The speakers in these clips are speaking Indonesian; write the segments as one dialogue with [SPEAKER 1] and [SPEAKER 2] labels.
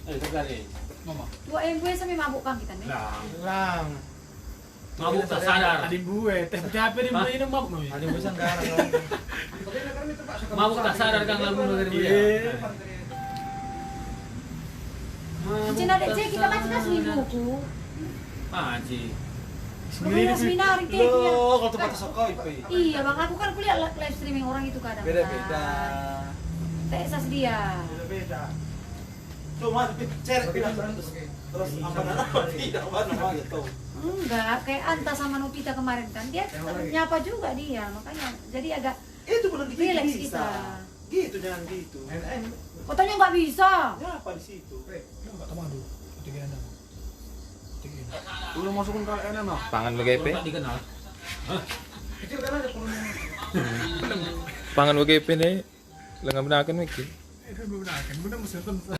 [SPEAKER 1] Tertarik.
[SPEAKER 2] Mama.
[SPEAKER 3] Dua yang gue sampai mabuk kan kita nih.
[SPEAKER 2] Lang.
[SPEAKER 1] Mabuk tak sadar.
[SPEAKER 2] Adik gue, teh putih HP di mulai ini mabuk nih.
[SPEAKER 4] Adik gue sanggara.
[SPEAKER 1] Mabuk tak sadar kang lagu dari dia.
[SPEAKER 3] Cina dek cek kita baca kan buku.
[SPEAKER 1] Maji.
[SPEAKER 3] Kuliah seminar itu.
[SPEAKER 4] Loh, kalau tempat sekolah itu.
[SPEAKER 3] Iya bang, aku kan kuliah live streaming orang itu kadang.
[SPEAKER 4] Beda-beda.
[SPEAKER 3] Tesas dia.
[SPEAKER 4] Beda-beda. Cuma ceret pindah terus apa tidak apa gitu.
[SPEAKER 3] Enggak, kayak Anta sama Nopita kemarin kan dia nyapa juga dia, makanya jadi agak
[SPEAKER 4] Itu belum
[SPEAKER 3] relax
[SPEAKER 4] bisa.
[SPEAKER 3] kita.
[SPEAKER 4] Gitu jangan gitu.
[SPEAKER 3] Fotonya nggak bisa.
[SPEAKER 4] Ya apa di situ?
[SPEAKER 2] Enggak tahu aduh. Tiga enak.
[SPEAKER 4] Belum masukin ke enak noh.
[SPEAKER 5] Pangan BGP.
[SPEAKER 1] Tak dikenal.
[SPEAKER 4] Kecil kan ada peluang.
[SPEAKER 5] Pangan BGP nih. Lengan benakan mikir.
[SPEAKER 2] Itu gue gunakan, gue udah mesti nonton.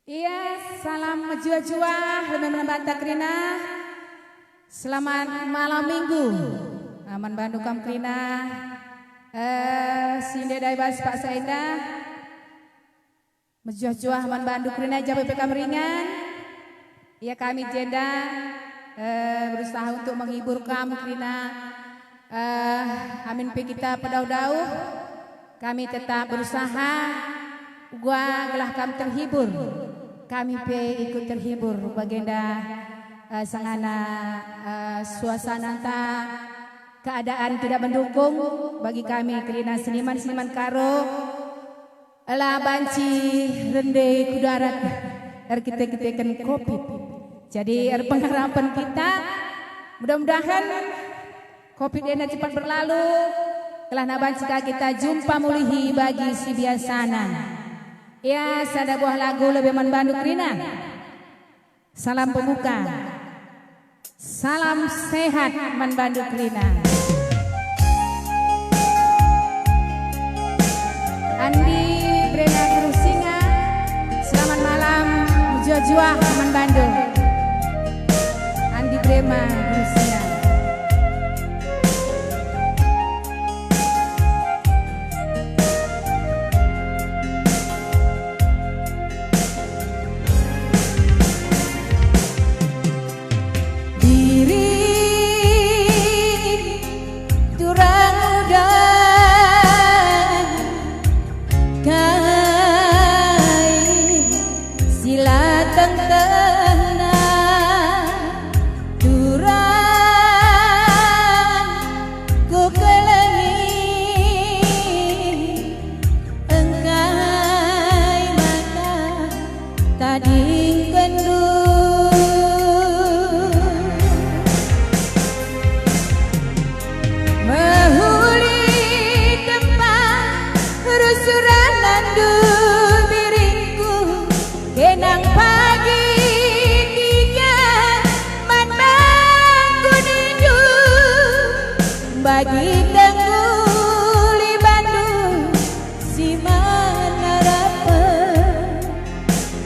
[SPEAKER 6] Iya, salam jua-jua, teman-teman Batak Rina. Selamat malam minggu. Aman Bandung Kam Krina. Sinde Daibas Pak Saida. Menjua-jua Aman Bandung Krina Jawa PPK Meringan. Ya kami jeda berusaha untuk menghibur kamu Krina. Amin pi kita pedau-dau. Kami tetap berusaha. Gua gelah kami terhibur. Kami pe ikut terhibur bagenda sangana suasana keadaan tidak mendukung bagi kami kerana seniman-seniman karo ala banci rende kudarat kita kan kopi. Jadi pengharapan kita mudah-mudahan Covid ini cepat berlalu. Kelah nabanci kita jumpa mulihi bagi si biasana. Ya, sada buah lagu lebih man Bandung Rina. Salam pembuka. Salam sehat man Bandung Rina. Andi Brena Krusinga. Selamat malam jua-jua man Bandung. Andi Brema Krusinga.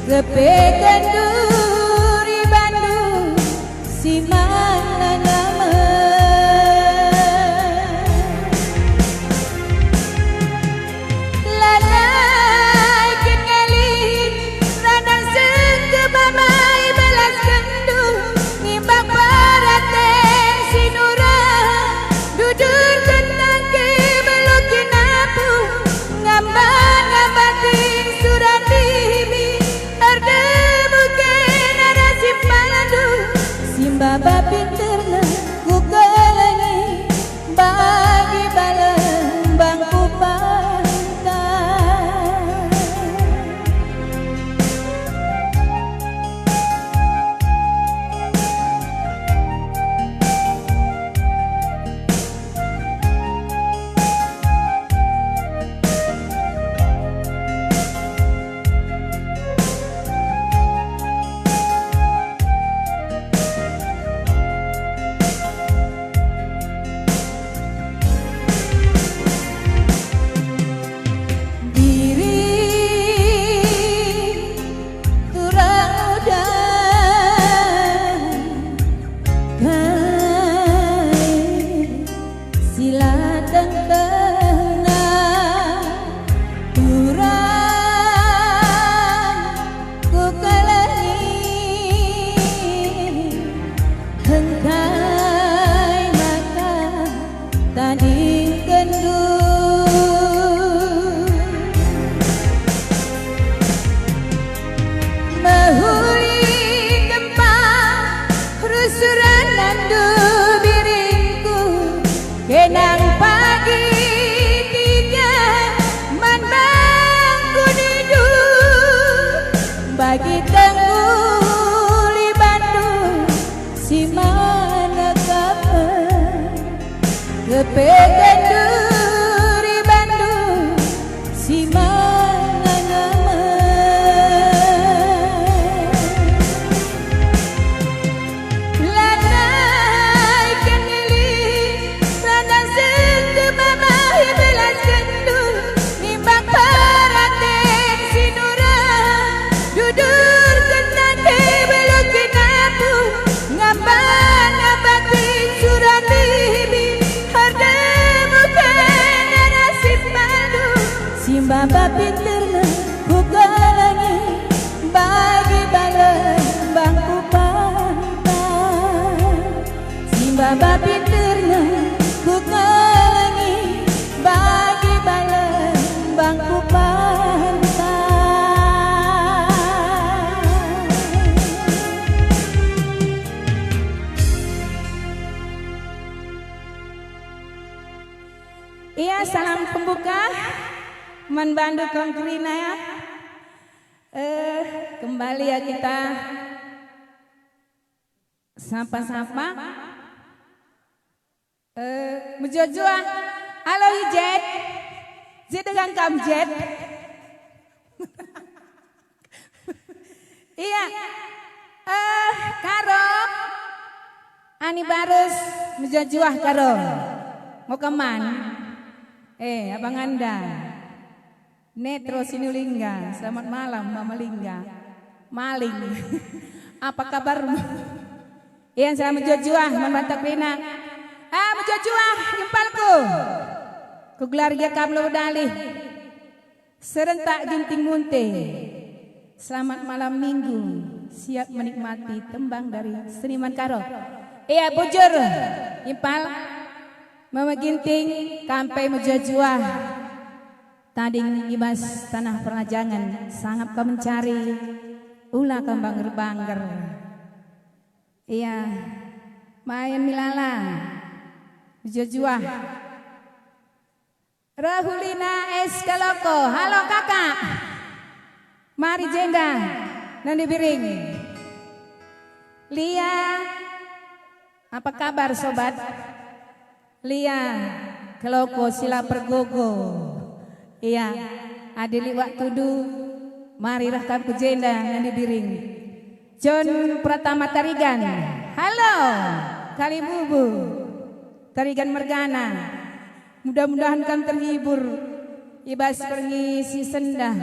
[SPEAKER 6] Gepekan duri Bandung si mana nama lalai kengalin radang sengke mamai belas kendung ngimbang paraten sinura dudur tentang ke belukin apu ngambang ngabatin surat bibi bukan bagi tengguli Bandung si mana kapan kepegan duri Bandung si mana nama lanai kenili lanai sentu mamahi belas kendu nimbang paraten sinura dudur kenande belum kinapu ngaban ngabatin surat bibi harda bukan nasib malu simbaba pinterna bukalangi bagi balan bangku pantai simbaba pinterna bukalangi bagi balan bangku pantai. Iya, salam pembuka Manbandu Kongkrina ya. Kembali ya kita sapa-sapa. Mujojua, halo Jet, Jet dengan kam Jet. Iya, Karo, Ani Barus, Mujojua Karo, mau keman? Abang Anda, Netro Sinulingga, selamat malam Mama Lingga, Maling, apa kabarmu? Iya, selamat Mujojua, Manbantak Rina. Mujojua, impalku, keluarga Kamlo Dali, serentak ginting munte. Selamat malam minggu, siap menikmati tembang dari seniman Karo. Iya, bujur, impal. Mama Ginting, kampai Mujojua, tading ibas tanah perajangan, sangat kau mencari, ulah kau bangger-bangger. Iya, main milala, Mujojua. Rahulina Eskaloko, halo kakak, mari jenda, nanti biring. Lia, apa kabar sobat? Lia, keloko sila pergogo. Iya, adili waktu du, mari rakam kejenda nanti biring. John Pratama Tarigan, halo, kali bubu, Tarigan Mergana. Mudah-mudahan kamu terhibur, ibas pengisi sendah.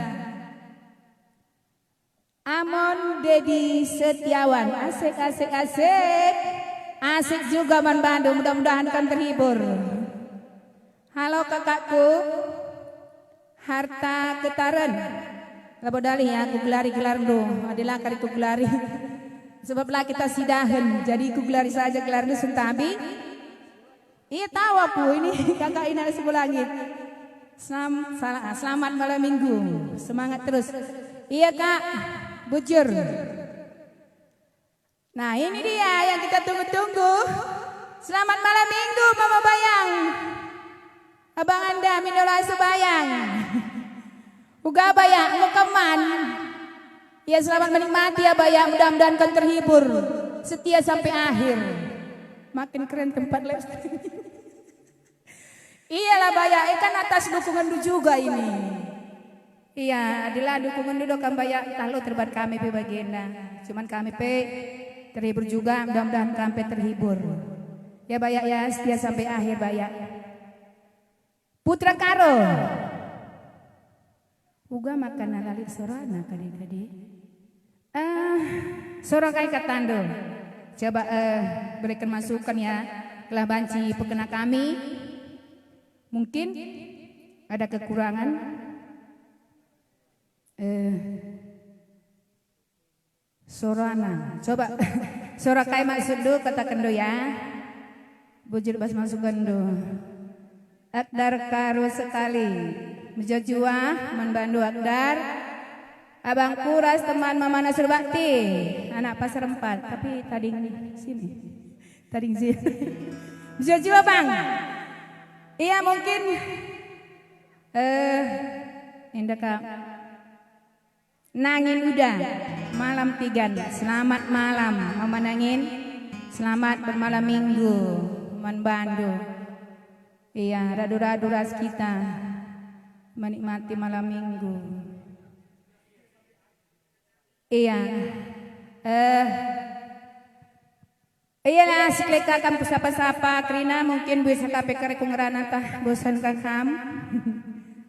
[SPEAKER 6] Amon Dedi Setiawan, asik asik asik. Asik juga Man Bandung, mudah-mudahan kan terhibur. Halo kakakku, Harta Getaran. Labodali ya, aku gelari gelardo. Adalah kali ku gelari. Sebablah kita sidahan, jadi ku gelari saja gelardo suntabi. Iya tahu aku ini kakak Ina sebelah langit. Selamat malam minggu, semangat terus. Iya kak, bujur. Nah ini dia yang kita tunggu-tunggu. Selamat malam minggu Mama Bayang, Abang Anda Minola Subayang, Uga Bayang Ngokaman. Ya selamat menikmati ya Bayang, mudah-mudahan kan terhibur, setia sampai akhir. Makin keren tempat les. Iyalah Bayang, kan atas dukungan du juga ini. Iya, adalah dukungan dulu kan Bayang, lalu terbat kami pe bagian. Cuman kami pe terhibur juga, mudah-mudahan kampe terhibur. Ya Bayak ya, setia sampai akhir Bayak. Putra Karo. Uga makan lalit sorana kadi-kadi. Sorang kai katando. Coba berikan masukan ya. Telah banci pekena kami. Mungkin ada kekurangan. Sorana, coba sorakai maksud do katakan do ya, bujur bas masukan do. Akdar Karo sekali, Mujojua Manbandu Akdar, Abang Kuras teman Mama Nasr Bakti, anak Pasar 4, tapi tadi sini, tadi sini. Mujojua Bang, iya mungkin, indah kak, nangin udah. malam tigan. Selamat malam memenangin. Selamat bermalam minggu membandu. Iya, radu-radu ras kita menikmati malam minggu. Iya. Iyalah sikleka kampus sapa-sapa Krina mungkin bisa kape kare kungrana tah bosan kakam.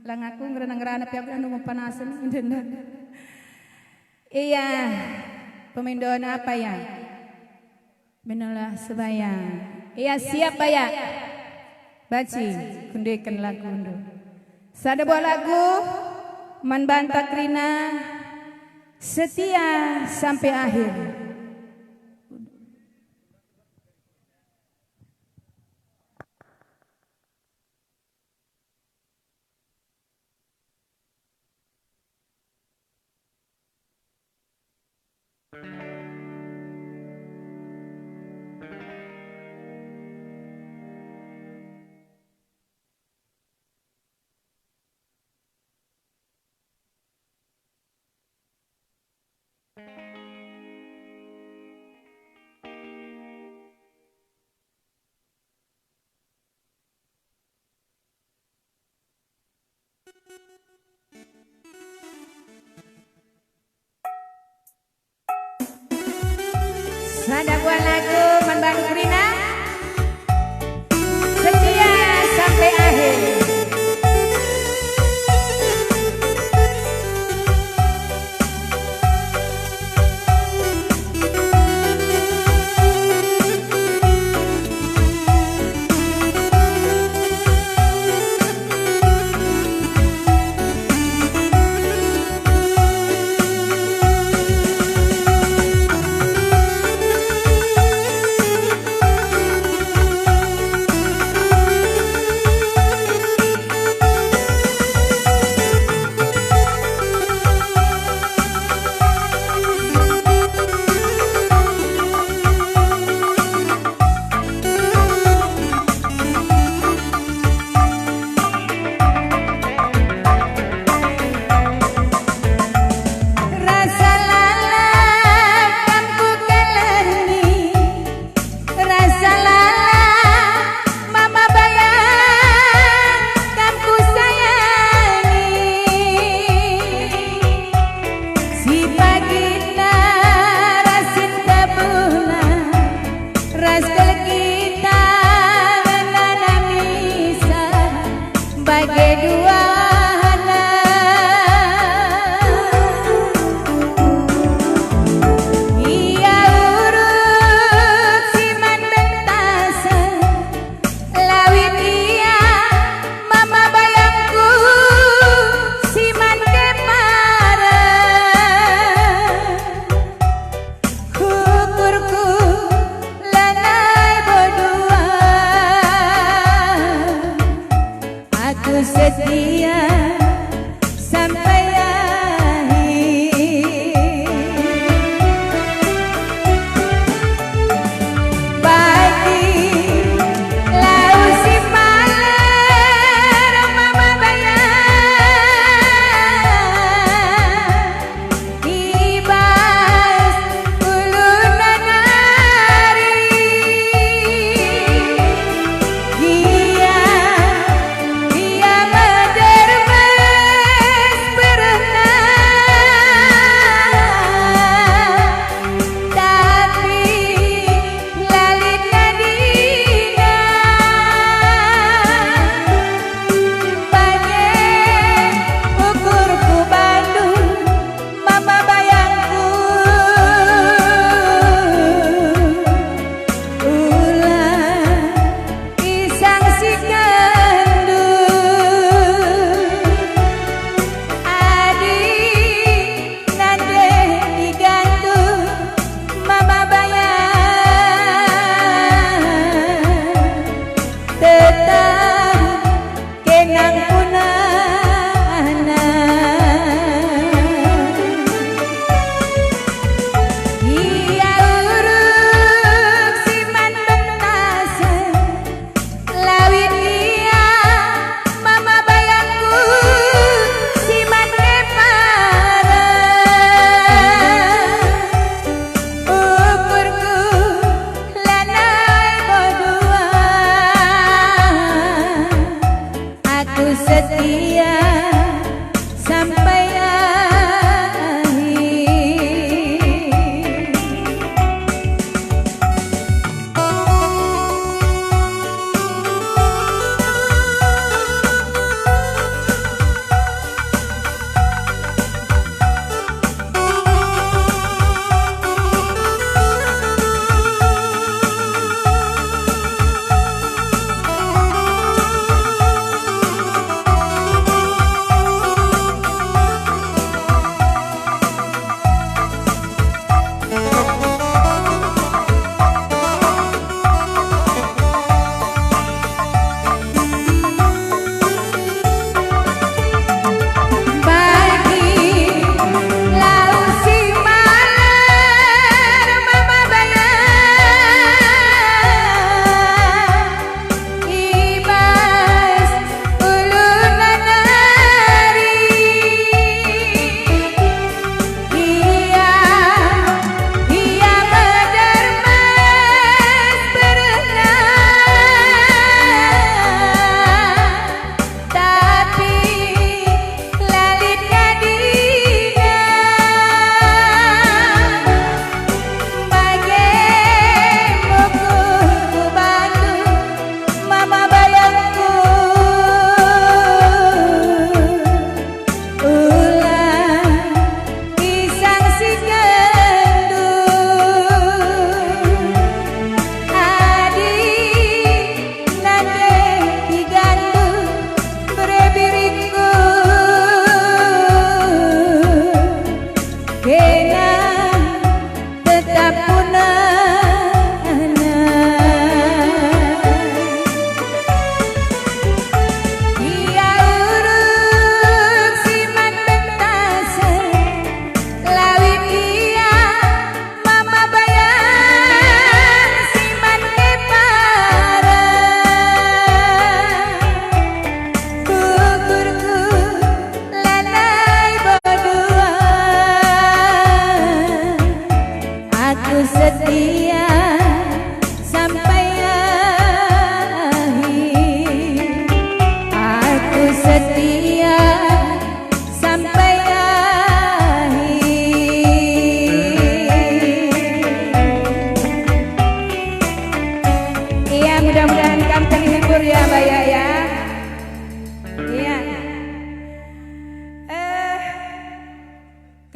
[SPEAKER 6] Lang aku ngerana-ngerana piak anu mapanasan. Iya. Pemindon apa ya? Benalah sebayang. Iya siapa ya? Baci kundekan lagu ndo. Sada buah lagu membantah Krina setia sampai akhir. Sada buah lagu membantu Krina setia sampai akhir.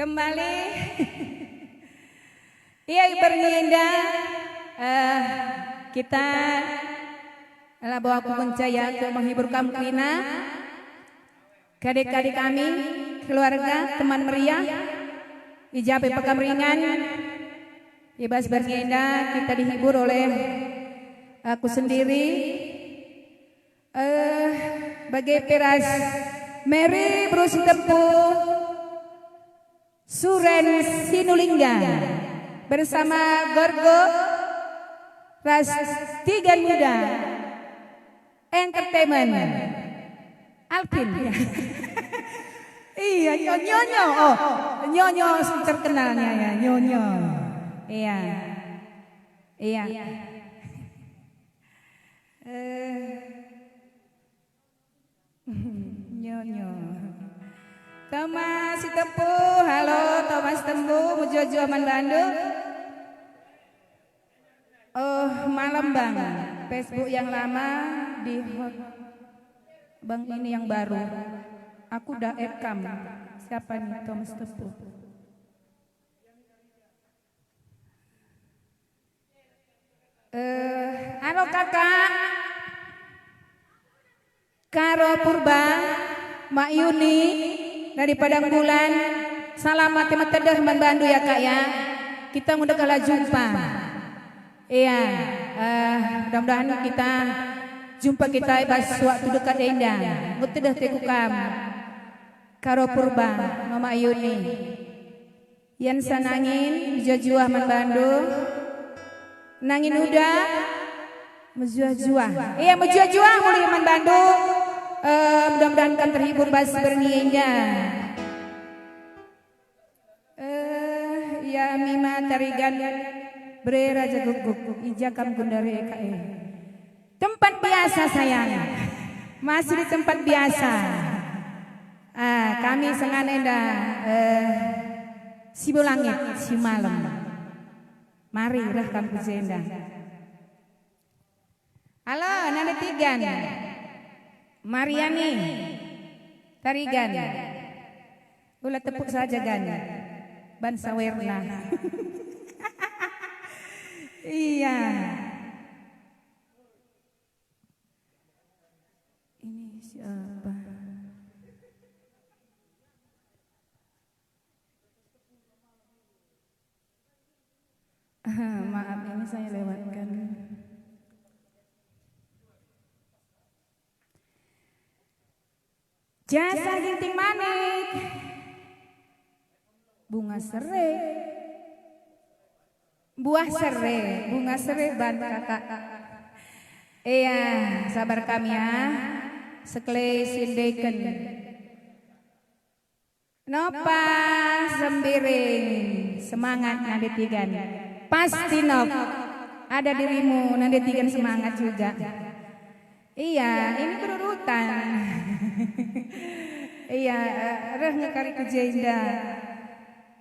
[SPEAKER 6] kembali. Iya berindah kita adalah bawa pencaya untuk menghibur kamu Krina, adik-adik kami, keluarga, teman meriah, ijabe pekam-ringan, bebas berindah. Kita dihibur oleh aku sendiri, bagai peras Mary Bruce Tepuh Suren Sinulingga bersama Gorgo Ras Tigan Muda Entertainment Alvin. Iya Nyonyo, oh Nyonyo terkenalnya ya Nyonyo. Iya iya. Nyonyo Thomas Tepuh, halo Thomas Tepuh, Mujojo Aman Bandung. Oh malam bang, Facebook yang lama di bang ini yang baru. Aku udah add kamu. Siapa nih Thomas Tepuh? Halo kakak Karo Purba, Mak Yuni dari Padang Bulan. Selamat teman-teman membantu ya kak ya. Kita udah kalah jumpa. Iya, mudah-mudahan kita jumpa kita pas waktu dekat indah. Mudah tekukam. Karo Purba, Mama Yuni. Yan sanangin jujua membantu. Nangin udah menjuah-juah. Iya menjuah-juah mulai membantu. Mudah-mudahan kan terhibur bas berniaga. Ya Mima Tarigan Bre Raja Guguk Ijakam Gundari EKE. Tempat biasa sayang. Masih di tempat biasa. Kami senganenda si Bulangit si malam. Mari udah kamu jenda. Halo Nana Tigan. Mariani Tarigan. Ulah tepuk saja gan. Bansa Werna. Iya. Ini siapa? Maaf ini saya lewatkan. Jasa ginting manik, bunga serai, buah serai, bunga serai ban kakak. Iya, sabar kami ya. Sekle sindeken. Nopa sembiring, semangat nade tigan. Pasti nop, ada dirimu nade tigan semangat juga. Iya, ini berurutan. Iya, reh ngekari kejenda.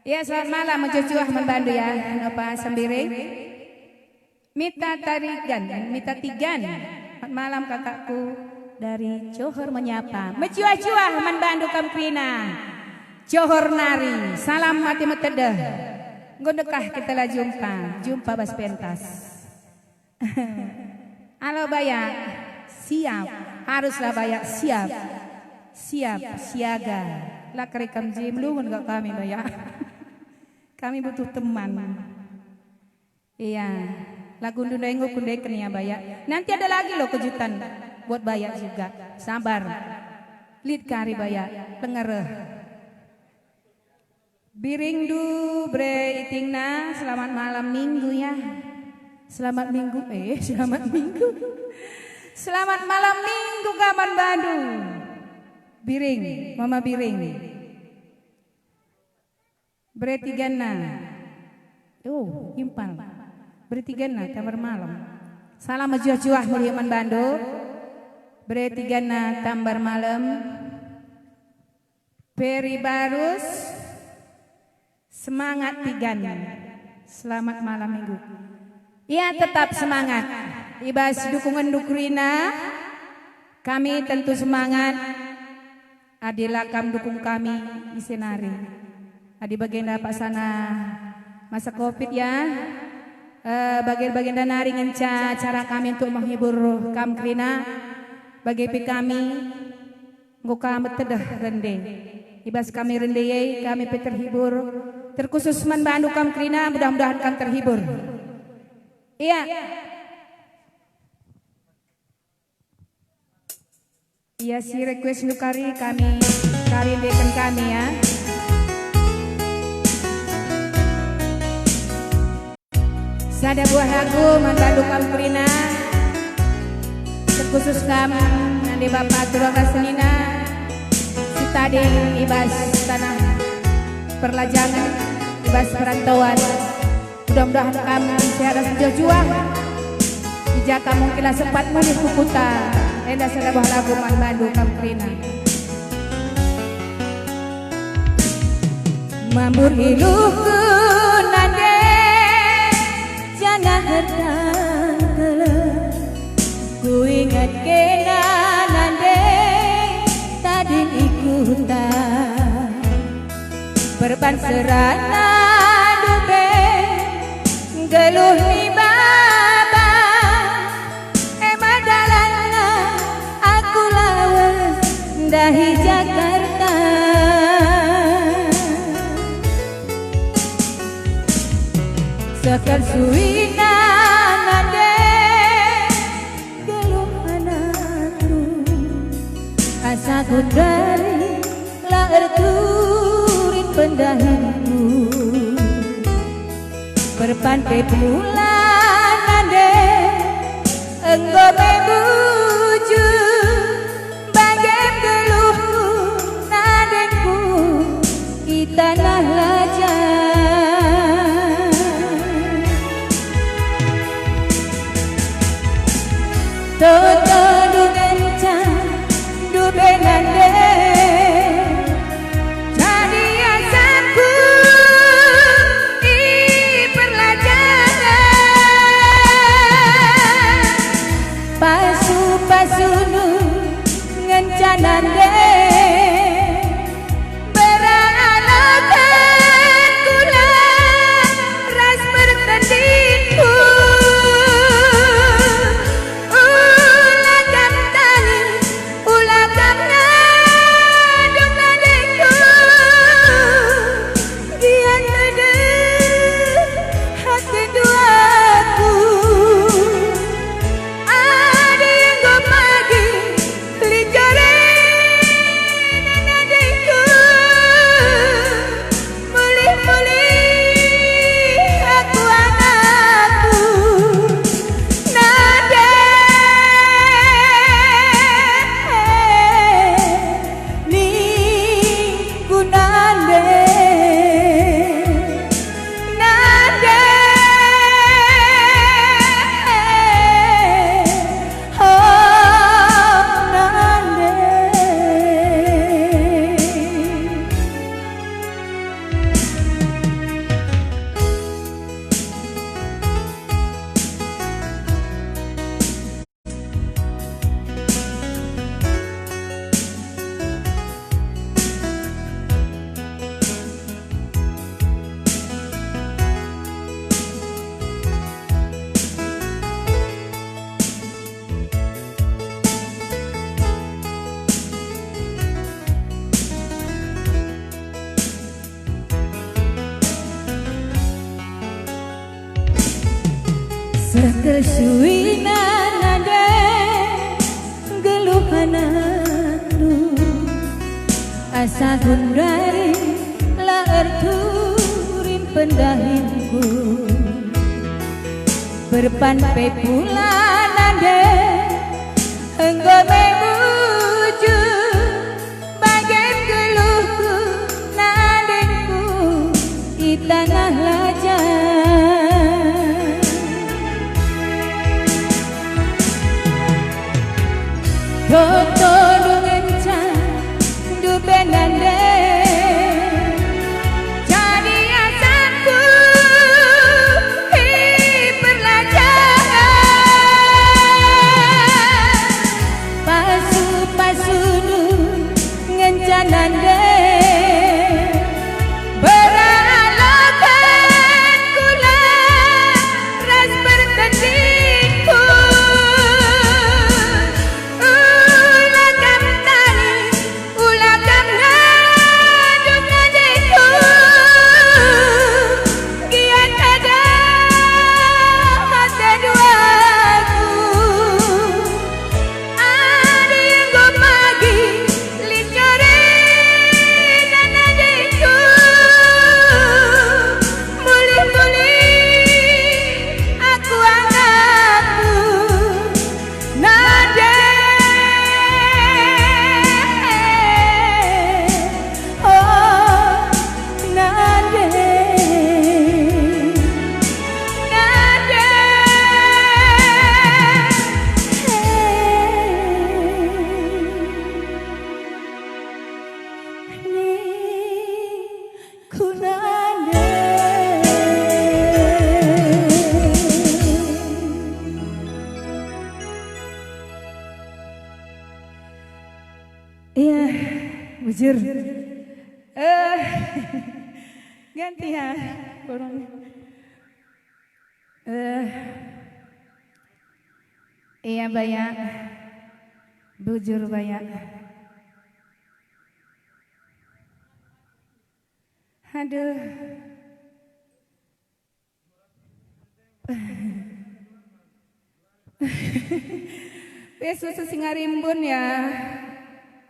[SPEAKER 6] Iya, selamat malam mencucuah membantu ya. Nopa sembiring. Mita Tarigan, Mita Tigan. Selamat malam kakakku dari Johor menyapa. Mencuah-cuah membantu Kamprina. Johor nari, salam mati metedeh. Gondekah kita lah jumpa bas pentas. Halo Bayak, siap, haruslah Bayak siap, siaga. Lah kerikam jimlu enggak kami Bayak. Kami butuh teman. Iya, lagu ndundengu kundeken ya Bayak. Nanti ada lagi loh kejutan buat Bayak juga. Sabar, lid kari Bayak, dengereh. Biringdu bre itingna, selamat malam minggu ya. Selamat minggu, selamat minggu. Selamat malam minggu kaman Badu. Biring, Mama Biring. Bre tigana. Impal. Bre tigana kamar malam. Salam juah-juah Mulyaman Bando. Bre tigana tambar malam. Peri Barus. Semangat tigan. Selamat malam minggu. Ya tetap semangat. Ibas dukungan Dukrina. Kami tentu semangat. Adilah kam dukung kami di senari. Adi baginda Pak Sana masa Covid ya. Baginda nari ngenca cara kami untuk menghibur kamkrina bagi kami nguka metedah rende. Ibas kami rende kami terhibur terkhusus man bandu kamkrina mudah-mudahan kami terhibur. Iya. Iya si request nukari kami karindekan kami ya. Sada buah lagu manbadu kamkrina terkhusus kami nanti Bapak Turang Rasenina si tadi ibas tanah perlajangan ibas perantauan mudah-mudahan kami sehat sejuang jika mungkinlah sempat mulih kukuta enda sada buah lagu manbadu kamkrina mambur hiluku nande jana hartang ku ingat kena nande tadi ikutan berban serana dube geluh ni baba emadalana aku lawas dahi Jakarta sekar suina nande geluh anakku asa kudari laer turin pendahinku berpantai bulan nande enggo mebuju bagai geluhku nadengku di tanah lajang Toto dugenca dubenande jadi asaku di perlajangan pasu-pasunu ngencanande beralakan kula ras bertandingku Sekesuina nade geluhananu asa gundari laer turin pendahinku berpanpai pula nade enggo memuju bagai geluhku nadengku di tanah lajang Toto dungenca dubenande jadi asaku di perlajangan kunane. Iya, bujur. Ganti ya. Iya banyak, bujur banyak. Aduh. Yesus singarimbun ya.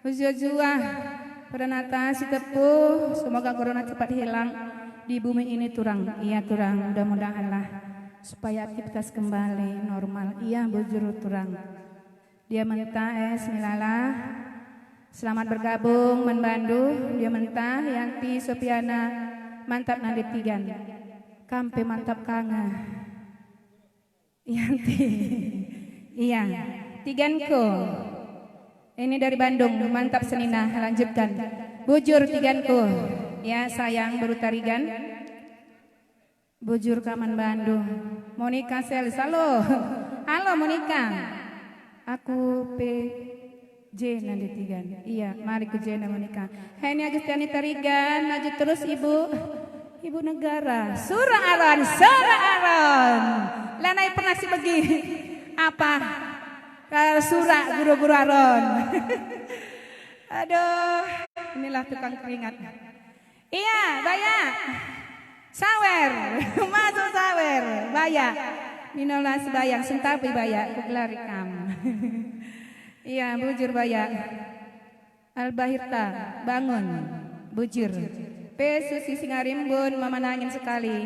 [SPEAKER 6] Ujua-jua Pranata si tepuh, semoga corona cepat hilang di bumi ini turang. Iya turang, mudah-mudahan lah supaya aktivitas kembali normal. Iya bujur turang. Dia mentah Milalah. Selamat bergabung membantu. Dia mentah Yanti Sopiana mantap nanti tigan. Kampe mantap kanga. Yanti. Iya. Tiganku. Ini dari Bandung, mantap Senina, lanjutkan. Bujur tiganku, ya sayang baru tarigan. Bujur Kaman Bandung. Monika Selis, halo. Halo Monika. Aku PJ nanti tigan. Iya, mari ke Jena Monika. Heni Agustiani tarigan, maju terus Ibu. Ibu negara, Surah Aron, Surah Aron. Lanai pernah sih bagi apa? Surah guru-guru Aron. Aduh, inilah tukang keringat. Iya, banyak. Sawer, masuk sawer, banyak. Minola sebayang, sentapi banyak, kugelar ikam. Iya, bujur banyak. Albahirta, bangun, bujur. Susi Singarimbun, mama nangin sekali.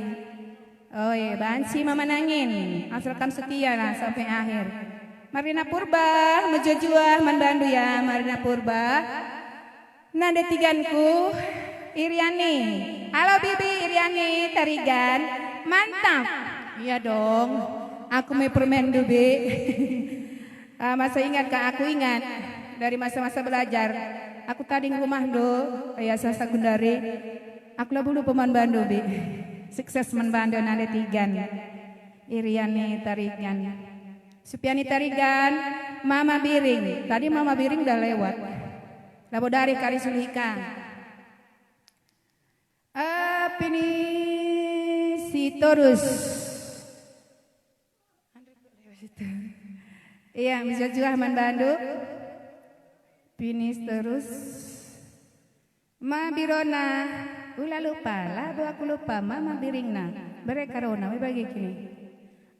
[SPEAKER 6] Oh iya, banci mama nangin. Asalkan setia lah sampai akhir. Marina Purba, Mejojua, Manbandu ya, Marina Purba. Nanda tiganku, Iriani. Halo Bibi Iriani, tarigan. Mantap. Iya dong, aku mau permen Bibi. Masa ingat kak, aku ingat. Dari masa-masa belajar. Aku tadi rumah do, ya Sasa Gundari. Aku lah dulu peman Bandu Bi. Sukses Manbandu Nanda tigan. Iriani tarigan. Supiani tarigan, Mama Biring. Tadi Mama Biring udah lewat. Labo dari Karisulika. Ini si Torus. Iya, bisa juga Ahmad Bandu. Pinis terus. Ma Birona. Ula lupa lah, aku lupa. Mama Biringna. Mereka Rona, bagi kini.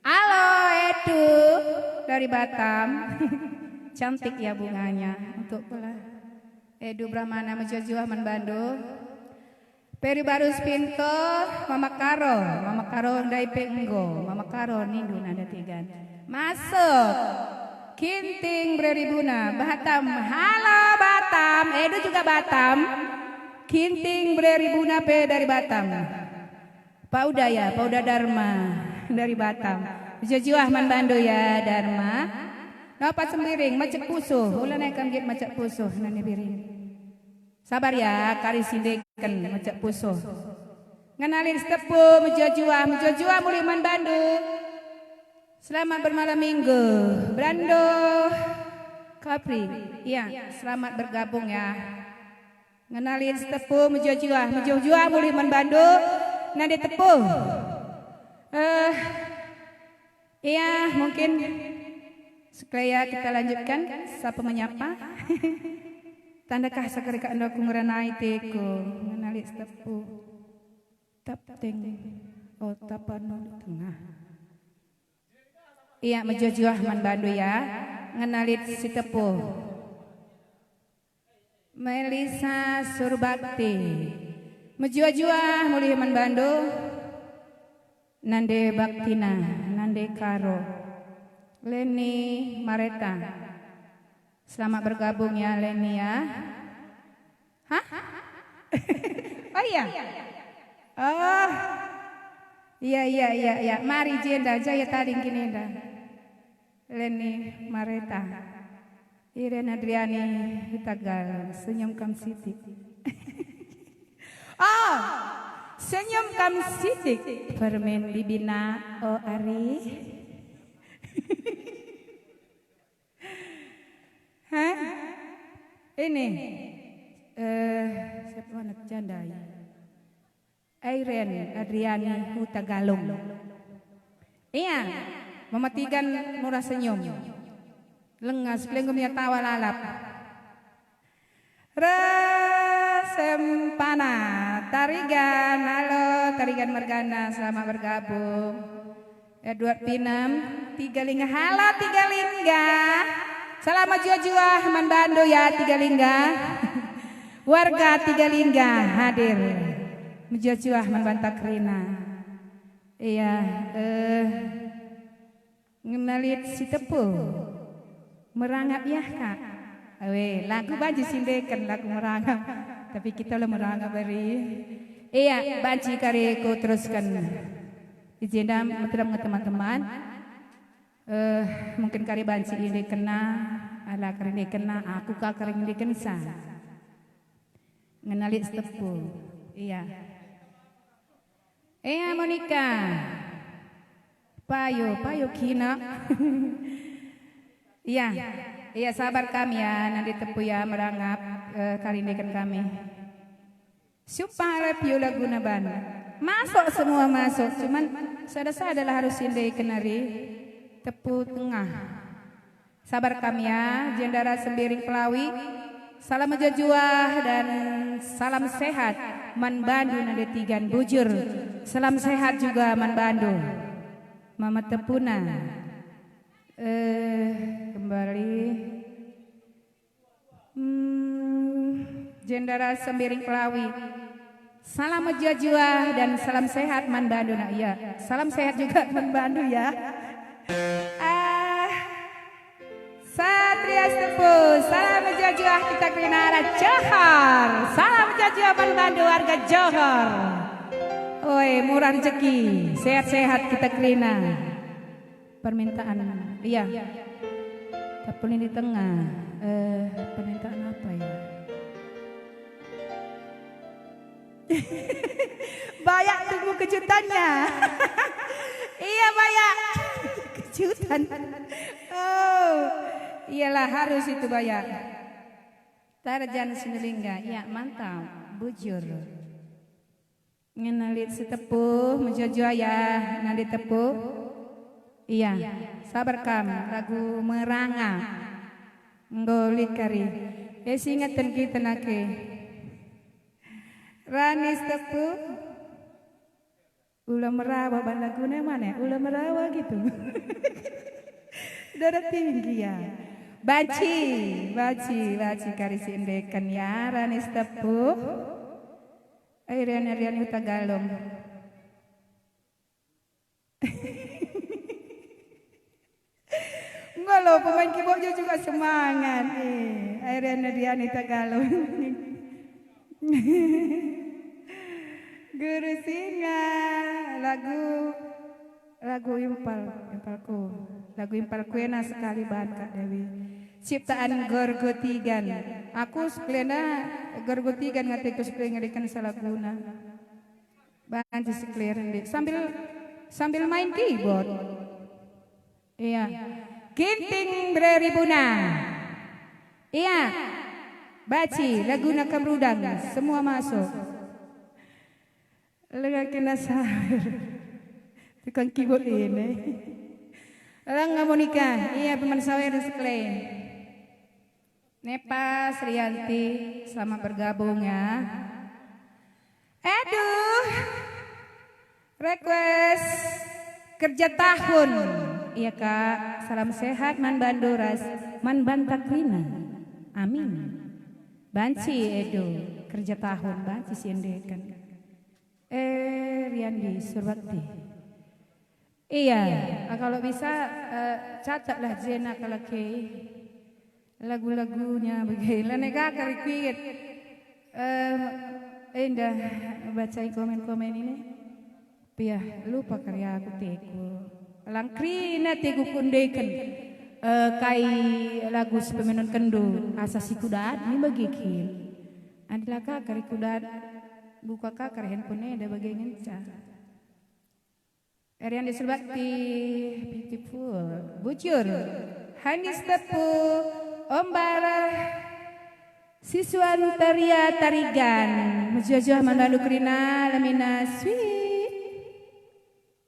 [SPEAKER 6] Halo Edu dari Batam. Cantik ya bunganya untuk pula. Edu Brahmana Mejojua Manbandu. Peri Barus Pinto, Mama Karo dari Penggo, Mama Karo Nindu nada tiga. Masuk. Kinting Breribuna, Batam. Halo Batam, Edu juga Batam. Kinting Breribuna P dari Batam. Pak Udaya, Pak Uda Dharma dari Batam. Jujur Ahman Bandu ya Dharma. Dapat sembiring macet pusuh. Ulah naikkan git macet pusuh nani biring. Sabar ya, kari sindekan macet pusuh. Ngenalin setepu mejojua Muliman Bandu. Selamat bermalam minggu. Brando Kapri. Iya, selamat bergabung ya. Ngenalin setepu mejojua Muliman Bandu. Nadi tepuh. Iya, mungkin supaya kita lanjutkan siapa menyapa. Tandakah sakarika anda kunguranai teku mengenali tepu tapting tapano tengah. Iya, Mejojua Man Bandu ya, ngenalit si tepu. Melisa Surbakti, Mejojua Muli Man Bandu. Nande Baktina, Nande Karo, Leni Mareta. Selamat bergabung ya Leni ya. Hah? Oh iya. Oh. Iya. Mari jenda jaya taring kini dah. Leni Mareta. Irene Adriani Hitagal, Senyum Kam Siti. Oh. senyum kam sidik permen bibina oh ari. Hah? Ini siapa anak janda ya? Airen Adriani Huta Galung. Iya, mematikan murah senyum. Lengas pelengumnya tawa lalap. Resempana Tarigan, halo Tarigan Mergana, selamat bergabung. Edward Pinem, Tiga Lingga, halo Tiga Lingga. Selamat jua-jua manbandu ya Tiga Lingga. Warga Tiga Lingga hadir. Menjua-jua manbantak Rina. Iya, ngenalit si tepu. Merangap ya kak. Lagu baju sindekan lagu merangap. Tapi kita lah merangap beri. Iya, banci kariku teruskan. Izin teman-teman. Mungkin kari banci ini kena, ala kari ini kena, aku kari ini kensa. Ngenalit tepu. Iya. Monica. Payo kina. Iya sabar kami ya, nanti tepu ya merangap karindekan kami. Supaya piu lagu naban. Masuk semua masuk, cuman sada-sada adalah harus indai kenari tepu tengah. Sabar kami ya, Jendara Sembiring Pelawi. Salam jajuah dan salam sehat Man Bandu nanti Tigan Bujur. Salam sehat juga Man Bandu. Mama Tepuna. Kembali Jendara Sembiring Pelawi. Salam jajua dan salam sehat Man Bandu. Nah iya, salam sehat juga Man Bandu ya. Satria Tepu, salam jajua kita Krinara Johor. Salam jajua Man Bandu warga Johor. Oi, murah rezeki, sehat-sehat kita Krina. Permintaan, iya. Tapi di tengah, permintaan apa ya? Bayak tunggu kejutannya. Iya Bayak, kejutan. Oh, iyalah harus itu Bayak. Tarjan Sinulingga, ya mantap, bujur. Ngenalit setepuh, menjajah ya, nanti tepuh. Iya, sabar kam, lagu meranga, ngolik kari. Ingatan kita nake. Ranis tepu, ulah merawa balaguna mana? Ulah merawa gitu. Darah tinggi ya. Baci kari sindekan ya. Ranis tepu, Rian Huta Galung. Enggak loh, pemain keyboardnya juga semangat. Rian Huta Galung. Guru singa lagu impalku lagu impalku enak sekali banget Kak Dewi. Ciptaan Gorgotigan. Aku sekelena Gorgotigan ngatiku sekelena ngadikan salah guna. Banci sekelena sambil main keyboard. Iya. Ginting Breribuna. Iya. Baci laguna Kamrudang semua masuk. Lega kena sahur. Tukang keyboard ini. Langga Monica, iya teman sawer sekalian. Nepa Srianti, selamat bergabung ya. Aduh, request kerja tahun. Iya Kak, salam sehat Man Banduras, Man Bantakrina. Amin. Banci Edo, kerja tahun, banci siendekan. Riandi Surbakti. Iya, kalau bisa catatlah Zena kalau ke lagu-lagunya begini. Nega karikuit. Indah bacain komen-komen ini. Pia lupa karya aku teku. Langkrina teku kundekan. Kai lagu sepemenon kendu asasi kudat ini bagi kil. Adalah kak karikudat buka kakar handphone ada bagian ngenca. Arian disebakti beautiful, bujur, Hanis Tepu, Ombara, Siswan Taria Tarigan, Mujojoh Mandalu Krina, Lamina Sweet,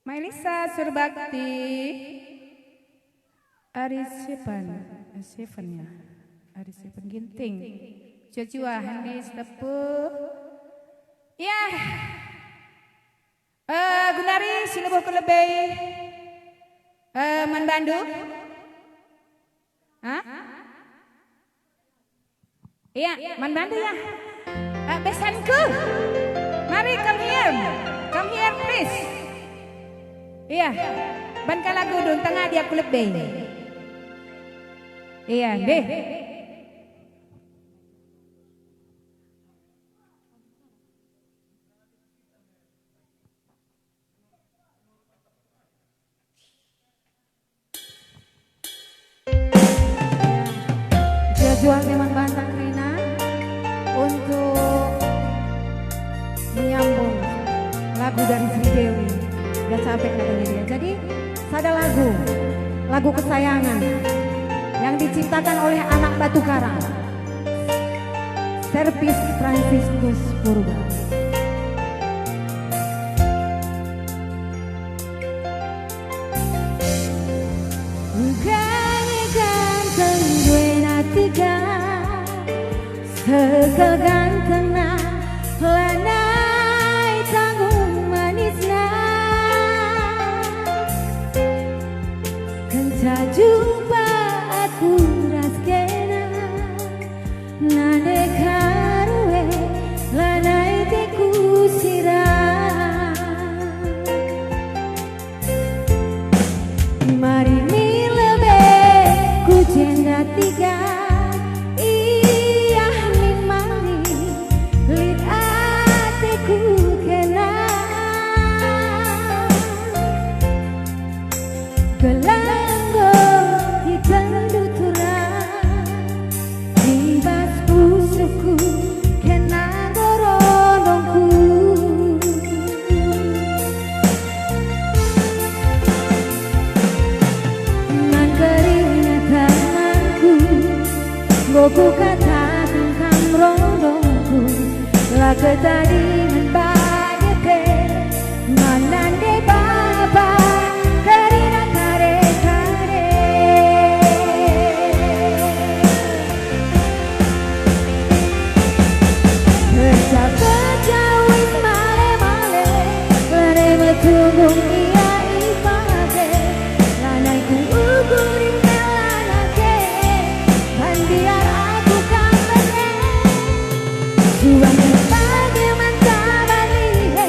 [SPEAKER 6] Mailisa Surbakti, Arisepan ya, Arisepan Ginting, Jojoah Hanis Tepu, ya. Gunari silabuh kelebih Manbandu. Hah? Iya, Manbandu ya. Besanku. Mari come here please. Iya, ban kalagu dun tengah dia kelebih. Iya, deh. Jual memang Bantang Rina untuk menyambung lagu dari Sri Dewi. Gak capek katanya dia. Jadi ada lagu kesayangan yang diciptakan oleh anak Batu Karang, Servis Franciscus Purba. Segel gantengna lanai tanggung manisna kenca jumpa aku raskena nade karue lanai teku sirah mari milebe ku jenda tiga Gelanggo hitam dutura Dibas pusuku kena gorolongku Mangkerina tanganku Goku kata tengkam rondongku Laga tadi membayete Manande baba Tunggung ia ipake lanai ku ugurin melanake dan biar aku kampanye juang sebagai mantabalihe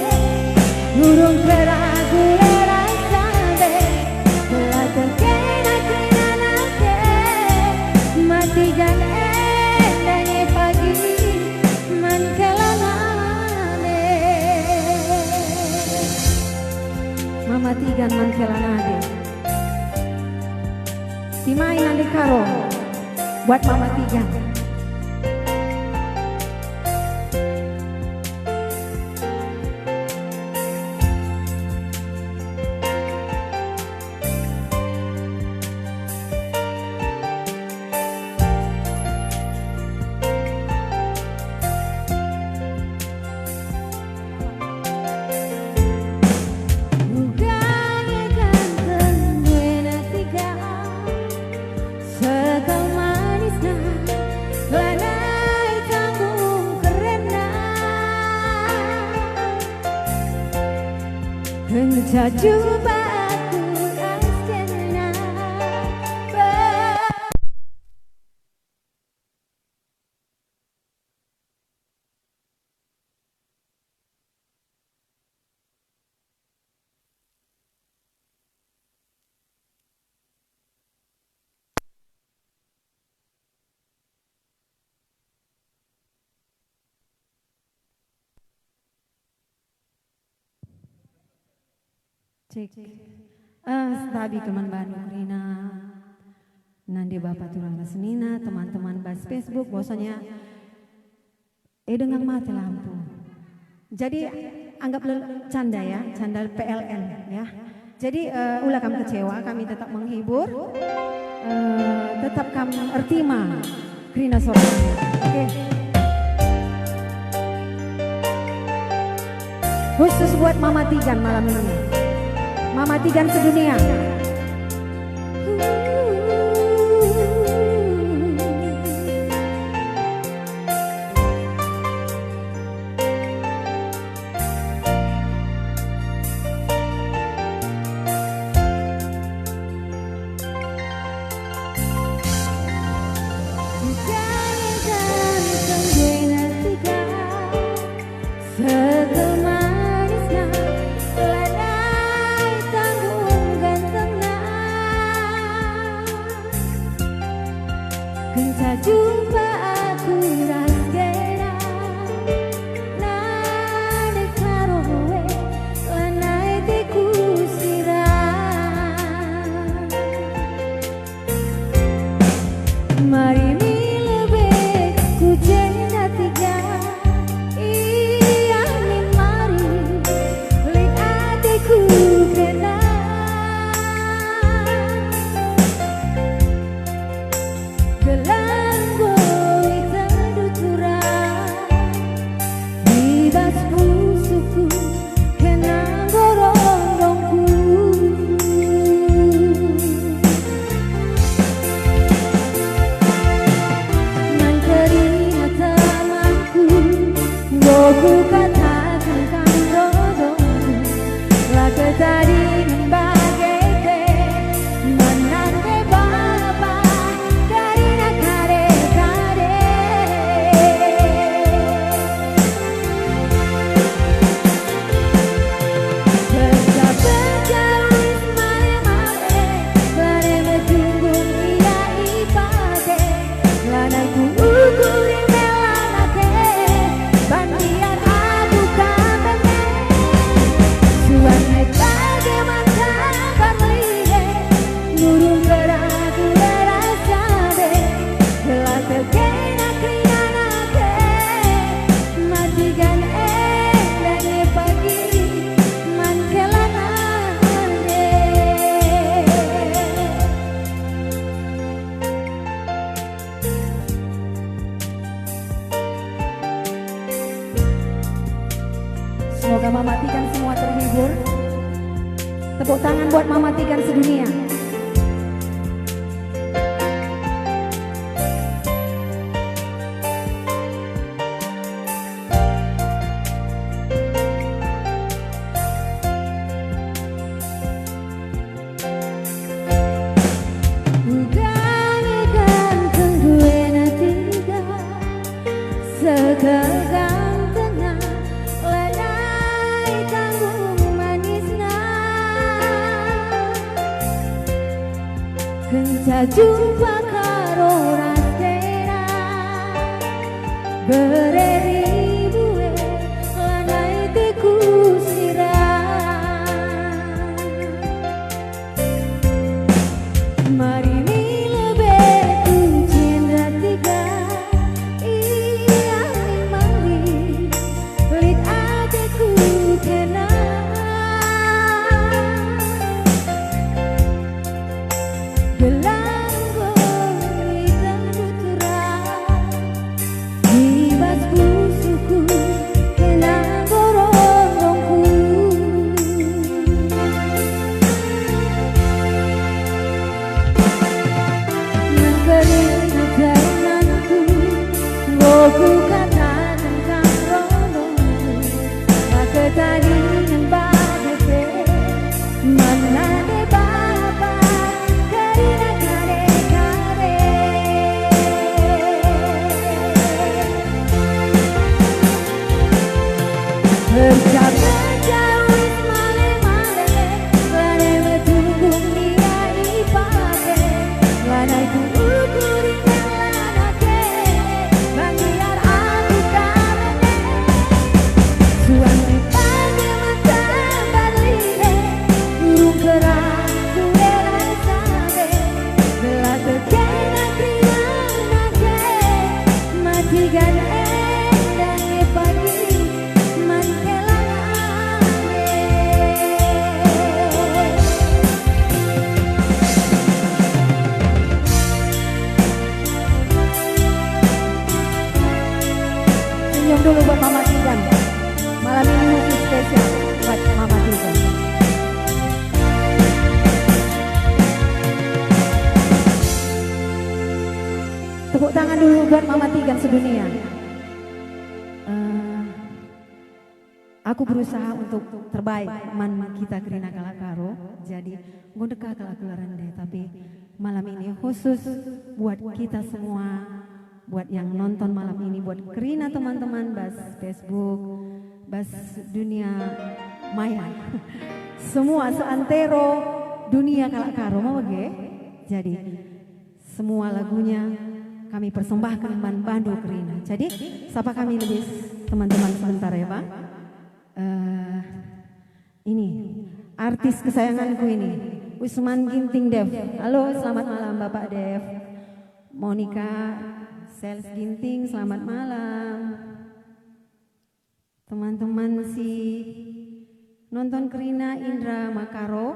[SPEAKER 6] urung keragu lerasabe telah terkena kenanake matikan endangnya pagi mankelanane Mamatigan mankelanade Timai nande karo buat Mamatigan Kenca jumpa aku askena Cek stabi teman Bandung Rina Nandi Bapak Turang Rasnina teman-teman bas Facebook bosannya dengan mati lampu
[SPEAKER 3] Jadi anggap canda ya, canda PLN ya. Jadi ulah kami kecewa, kami tetap menghibur, tetap kami ertima, Krina Sora. Oke. Khusus buat Mama Tigan malam ini, Mama Tigan sedunia.
[SPEAKER 6] Jumpa aku rasgera nade karowe lanai teku sirah mari mi lebe ku jenda tiga iya min mari li ateku kena ku katakan kan dodongku laga tadi membagete menante bapa dari nakare kare berjauh mare-mare lare metunggung iya ipate lanai ku ukurin melanake bandian aku kamene suaranya bagaimana kamlihe nurung keragu rasa deh telah terkena krianake matikan dan pagi mankelanane Semoga Mama Tigan semua terhibur. Tepuk tangan buat Mama Tigan sedunia. Bukannya ganteng gue tiga sekegang tengah lenai tanggung manisna kenca jumpa karo rasera bereri bue lanai teku sirah mari mi lebe ku cinta tiga iya mi mari lit ateku kena gelanggo hitam dutura bibas
[SPEAKER 3] buat Mama Tigan sedunia. Aku berusaha untuk terbaik man kita Krina Kalakaro. Jadi ngondeka kalakularan deh. Tapi malam ini khusus buat kita semua, buat yang nonton malam ini, buat Krina teman-teman, bas Facebook, bas dunia maya, semua seantero dunia Kalakaro mau ge. Jadi semua lagunya kami persembahkan man Bandu Krina. Jadi sapa kami lebih teman-teman sebentar ya Pak. Ini artis kesayanganku ini, Usman Ginting Dev. Halo, selamat malam Bapak Dev. Monica Sales Ginting, selamat malam. Teman-teman si nonton Krina Indra Makaro,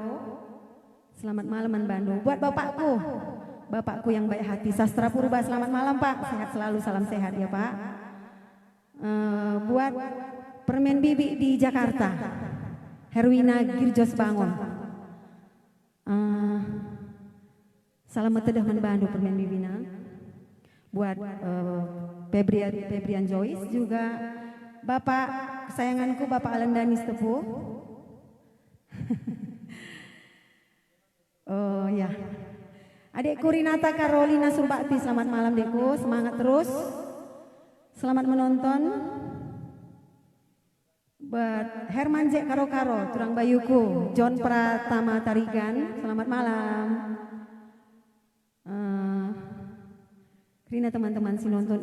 [SPEAKER 3] selamat malam Man Bandung. Buat bapakku yang baik hati, Sastra Purba, selamat malam Pak. Sehat selalu, salam sehat ya Pak. Buat Permen Bibi di Jakarta, Herwina Girjos Bangun. Salam metedah Man Bandung Permen Bibina. Buat Febrian Joyce juga. Bapak kesayanganku Bapak Alan Danis Tepuh. Oh ya. Adikku Rinata Carolina Surbakti, selamat malam Dekku, semangat terus. Selamat menonton. Buat Herman J. Karo-Karo, Turang Bayuku, John Pratama Tarigan, selamat malam. Krina teman-teman si nonton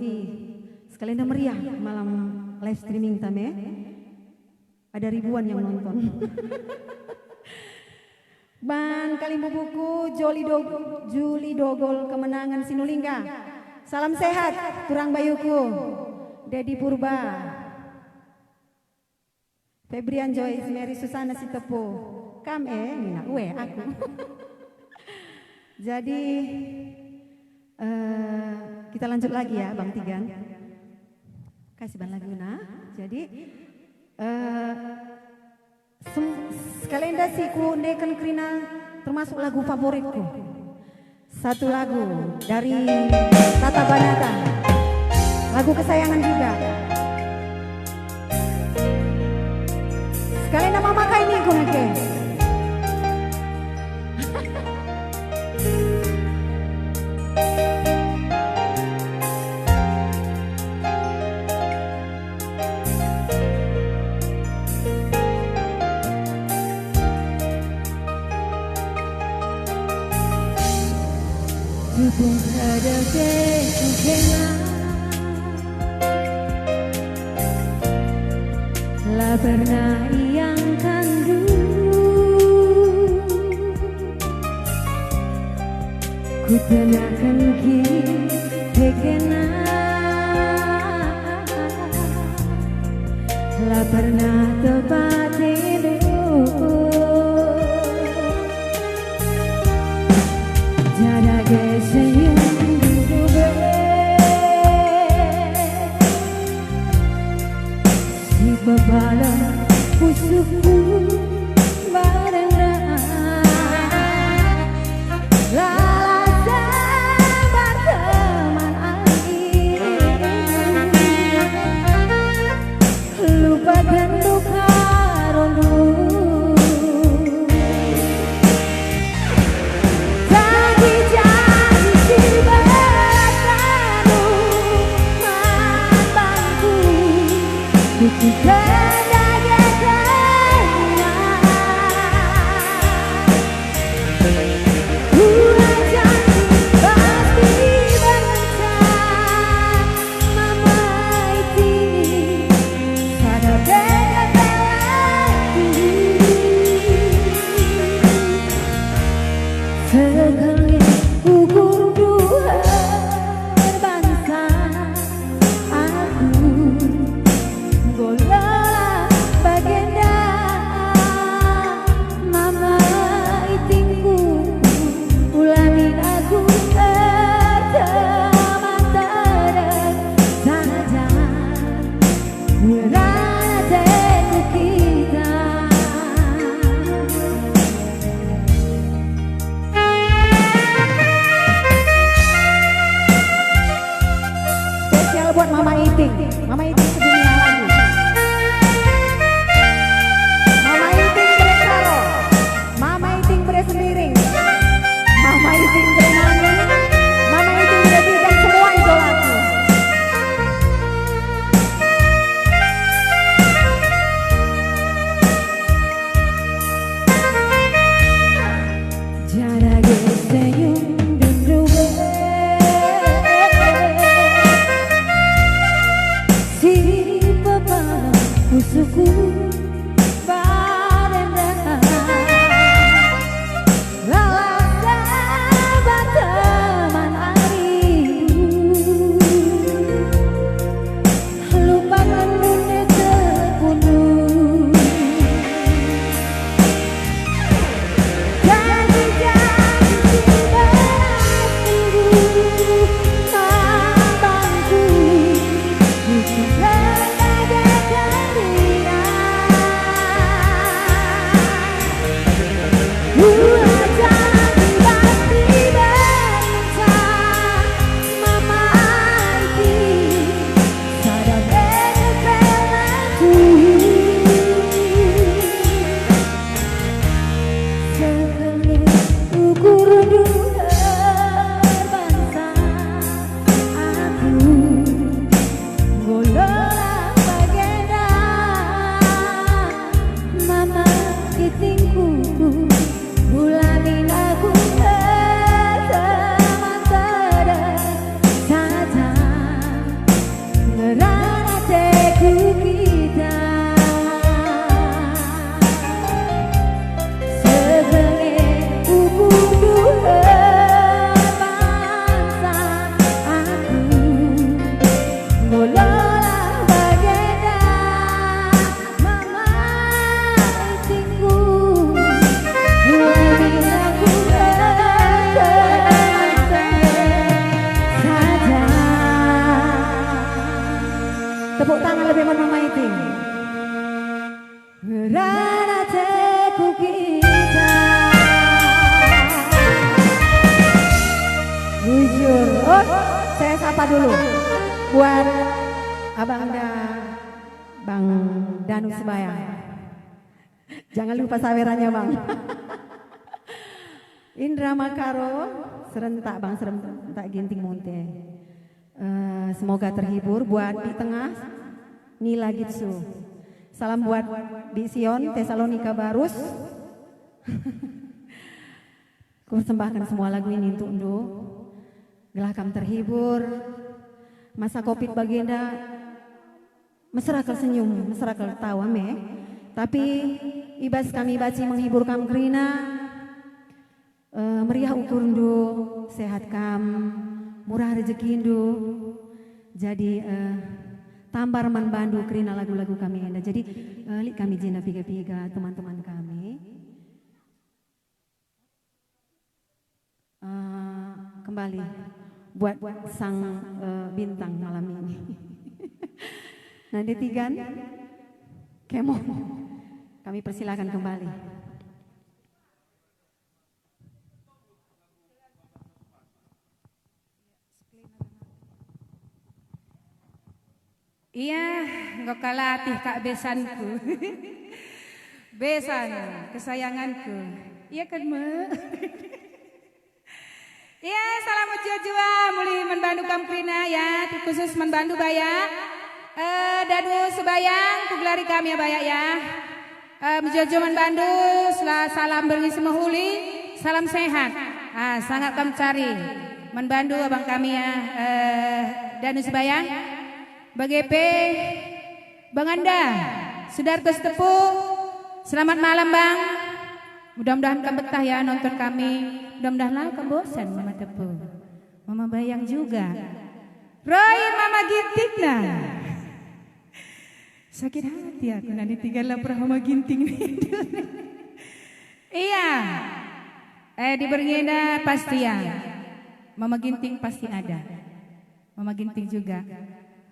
[SPEAKER 3] sekalian dah meriah malam live streaming tame. Ada ribuan yang nonton. Ban Kalimbu Buku, Juli Dogol kemenangan Sinulingga. Salam sehat, Turang Bayuku, Dedi Purba. Febrian Joyce, Mary Susana Sitepo, Mina, aku. Jadi kita lanjut lagi ya Bang Tigan. Kasih ban lagu nah. Jadi sekalian dasi ku ndekan Krina termasuk lagu favoritku. Satu lagu dari Tata Banata, lagu kesayangan juga. Sekalian nama makai ini ku nake. Tupung ada kesukengan lah pernah yang kandu ku tenakan kekena lah pernah tepat jada senyum juga si bebala pusukku bareng lala sabar teman alih lupakan duka mama gitingku bulamin aku semata saja ngerana teku kita sebagai ubudu bangsa aku ngolola bagenda mama tinggu bulamin aku saja tepuk tangan lebih mama itu ngerana teku kita bujur. Oh, saya sapa dulu buat abang Bang Danu Sebayang. Jangan lupa sawerannya bang. Indra Makaro serentak bang, serentak ginting monte. Semoga terhibur. Buat di tengah Nila Gitsu. Salam buat di Sion Tesalonika Barus. Kupersembahkan semua lagu ini untuk Ndo. Gelakam terhibur. Masa Covid bagenda mesrakal senyum, mesrakal tawa me. Tapi ibas kami baci menghibur kam kerina. Meriah ukur Ndo, sehat kam, murah rezeki Ndo. Jadi tambar man bandu kerina lagu-lagu kami enda. Jadi lik kami jina piga-piga teman-teman kami. Kembali buat sang bintang malam ini. Nanti Tigan, Kemo, kami persilakan kembali.
[SPEAKER 6] Iya, nggak kalatih kak besanku. Besan, kesayanganku. Iya kan, Ma? Iya, salam jua muli menbandu kamprina ya, khusus menbandu baya. Danu Sebayang, kugelari kami ya baya ya. Menjojo menbandu, salam berngi semahuli, salam sehat. Sangat kami cari menbandu abang kami ya, Danu Sebayang. BGP, Bang Anda, Sudarko Setepu, selamat malam Bang. Mudah-mudahan kamu betah ya nonton kami. Mudah-mudahan lah kamu bosan Mama Tepu. Mama Bayang juga. Roy Mama Ginting nah. Sakit hati aku nanti tinggal lapar Mama Ginting nih. Iya. Di Berngena pasti ya. Mama Ginting pasti ada. Mama Ginting juga.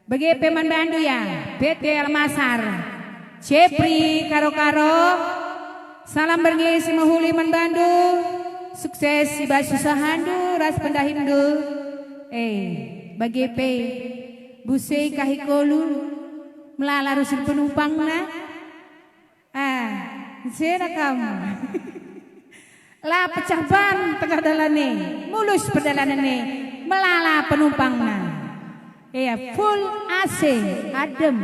[SPEAKER 6] Bagi peman Bandu ya, PT Almasar, Cepri Karo-Karo, salam bergi semahuli man Bandu, sukses ibas susahandu, ras pendahindu, bagi pe, busei kahikolu, melala rusin penumpang na, sera kamu, lah pecah ban tengah dalane, mulus perdalanane, melala penumpang na. Iya, full AC, adem,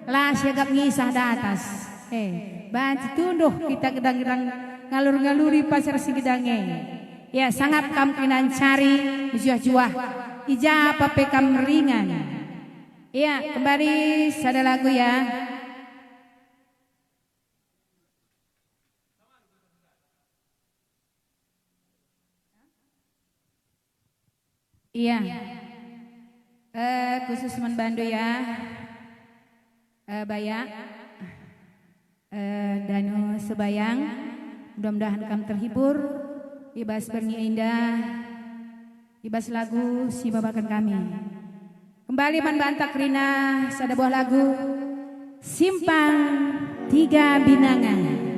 [SPEAKER 6] lah siagap ngisah di atas. Banci tunduh kita gedang-gedang ngalur-ngaluri pasar si gedangnya. Ya, sangat kampinan cari, juah-juah, ija apa pekam ringan. Iya, kembali sada lagu ya. Iya. Khusus menbandu ya, Baya, Danu Sebayang, mudah-mudahan kamu terhibur, ibas berni indah, ibas lagu si babakan kami. Kembali manbantak Rina, sada buah lagu, Simpang Tiga Binangan.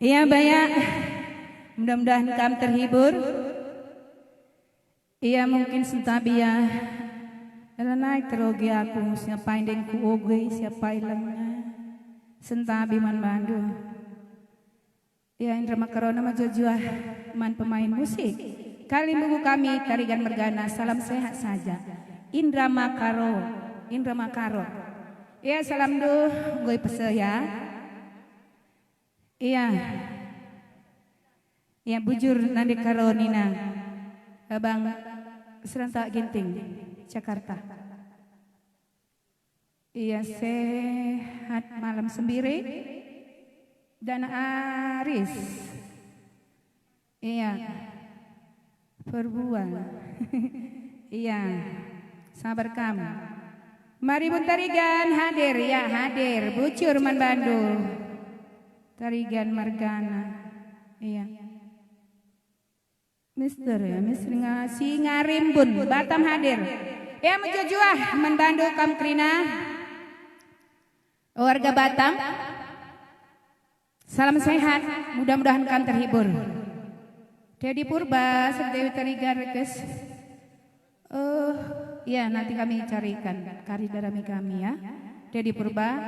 [SPEAKER 6] Iya Baya, mudah-mudahan kamu terhibur. Iya mungkin sentabi ya. Naik terogi aku siapa yang ku oge siapa ilangnya. Sentabi man bandu. Iya Indra Makarona majojua man pemain musik. Kali minggu kami tarigan mergana salam sehat saja. Indra Makaro. Iya salam do gue pese ya. Iya bujur nandi karonina abang serentak ginting Jakarta. Iya sehat malam sendiri dan Aris. Iya perbuan. Iya sabar kamu. Mari bun tarigan hadir ya hadir bujur man Bandung. Tarigan Margana, iya. Mister ya, Mister ngasih ngarimbun, Batam hadir. Ya menjujuah membantu kam Krina. Warga Batam. Salam sehat, mudah-mudahan kam terhibur. Dedi Purba, Dewi Terigar Rekes. Ya nanti kami carikan karidarami kami ya. Dedi Purba.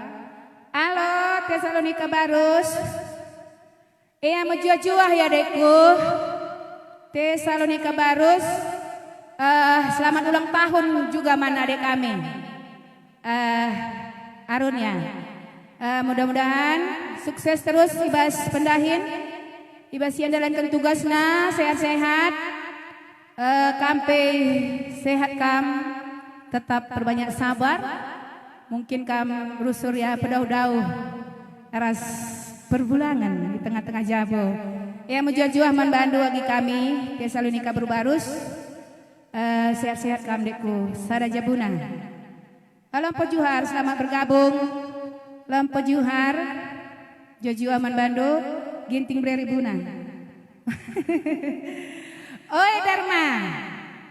[SPEAKER 6] Halo Tesalonika Barus. Iya menjujuah ya deku. Tesalonika Barus. Selamat ulang tahun juga mana adik kami. Arun ya. Mudah-mudahan sukses terus Ibas Pendahin. Ibas yang jalankan tugasnya sehat-sehat. Kampe sehat kam. Tetap perbanyak sabar. Mungkin kam rusur ya pedau-dau. Eras perbulangan di tengah-tengah jabo. Ya menjuah-juah membantu bagi kami Tesalonika Berbarus. Sehat-sehat kam deku. Sada jabuna. Lampo Juhar selamat bergabung. Lampo Juhar Jojuah Manbando Ginting Breribuna. Oi Dharma.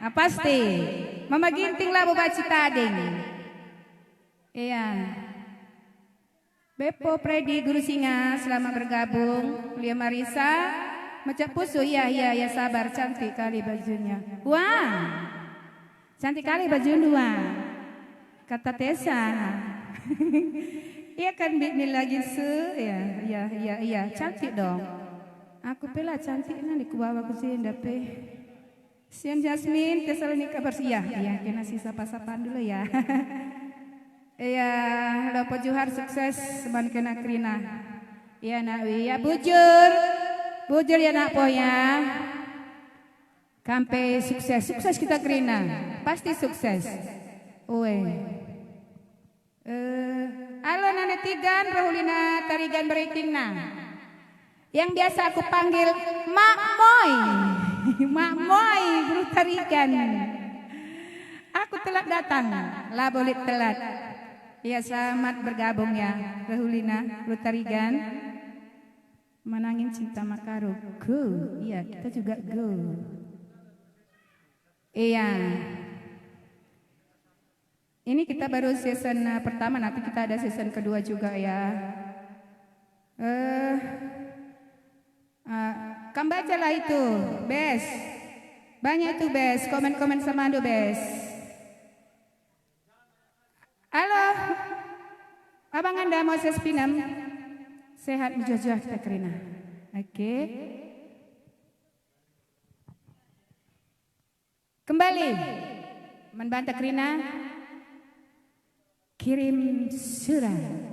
[SPEAKER 6] Pasti Mama Ginting lah baca tading. Iya. Bepo Predi Guru Singa selamat bergabung. Lia Marisa Macam Pusu iya sabar cantik kali bajunya. Wah. Cantik kali baju dua. Kata Tessa. Iya kan Bidni lagi iya cantik dong. Aku pela cantik nanti ku bawa ku sini dape. Sian Jasmine Tesalonika bersih iya kena sapa-sapaan dulu ya. Iya Lopo Juhar sukses seban kena Krina. Iya nak ya bujur ya nak po ya. Kampe sukses kita Krina pasti sukses. Halo Nane Tigan, Rahulina Tarigan Beritingna. Yang biasa aku panggil Mak Moy. Mak Moy Guru Tarigan. Aku telat datang, lah boleh telat. Ya selamat bergabung ya Rahulina Guru Tarigan. Menangin cinta Makaru. Go, iya kita juga go. Iya. Ini kita baru season pertama, nanti kita ada season kedua juga ya. Kamu bacalah itu, Bes. Banyak itu Bes, komen-komen sama Ando Bes. Halo, Abang Anda Moses Pinam. Sehat menjuah kita Krina. Oke. Kembali membantah Krina. Kirim surat.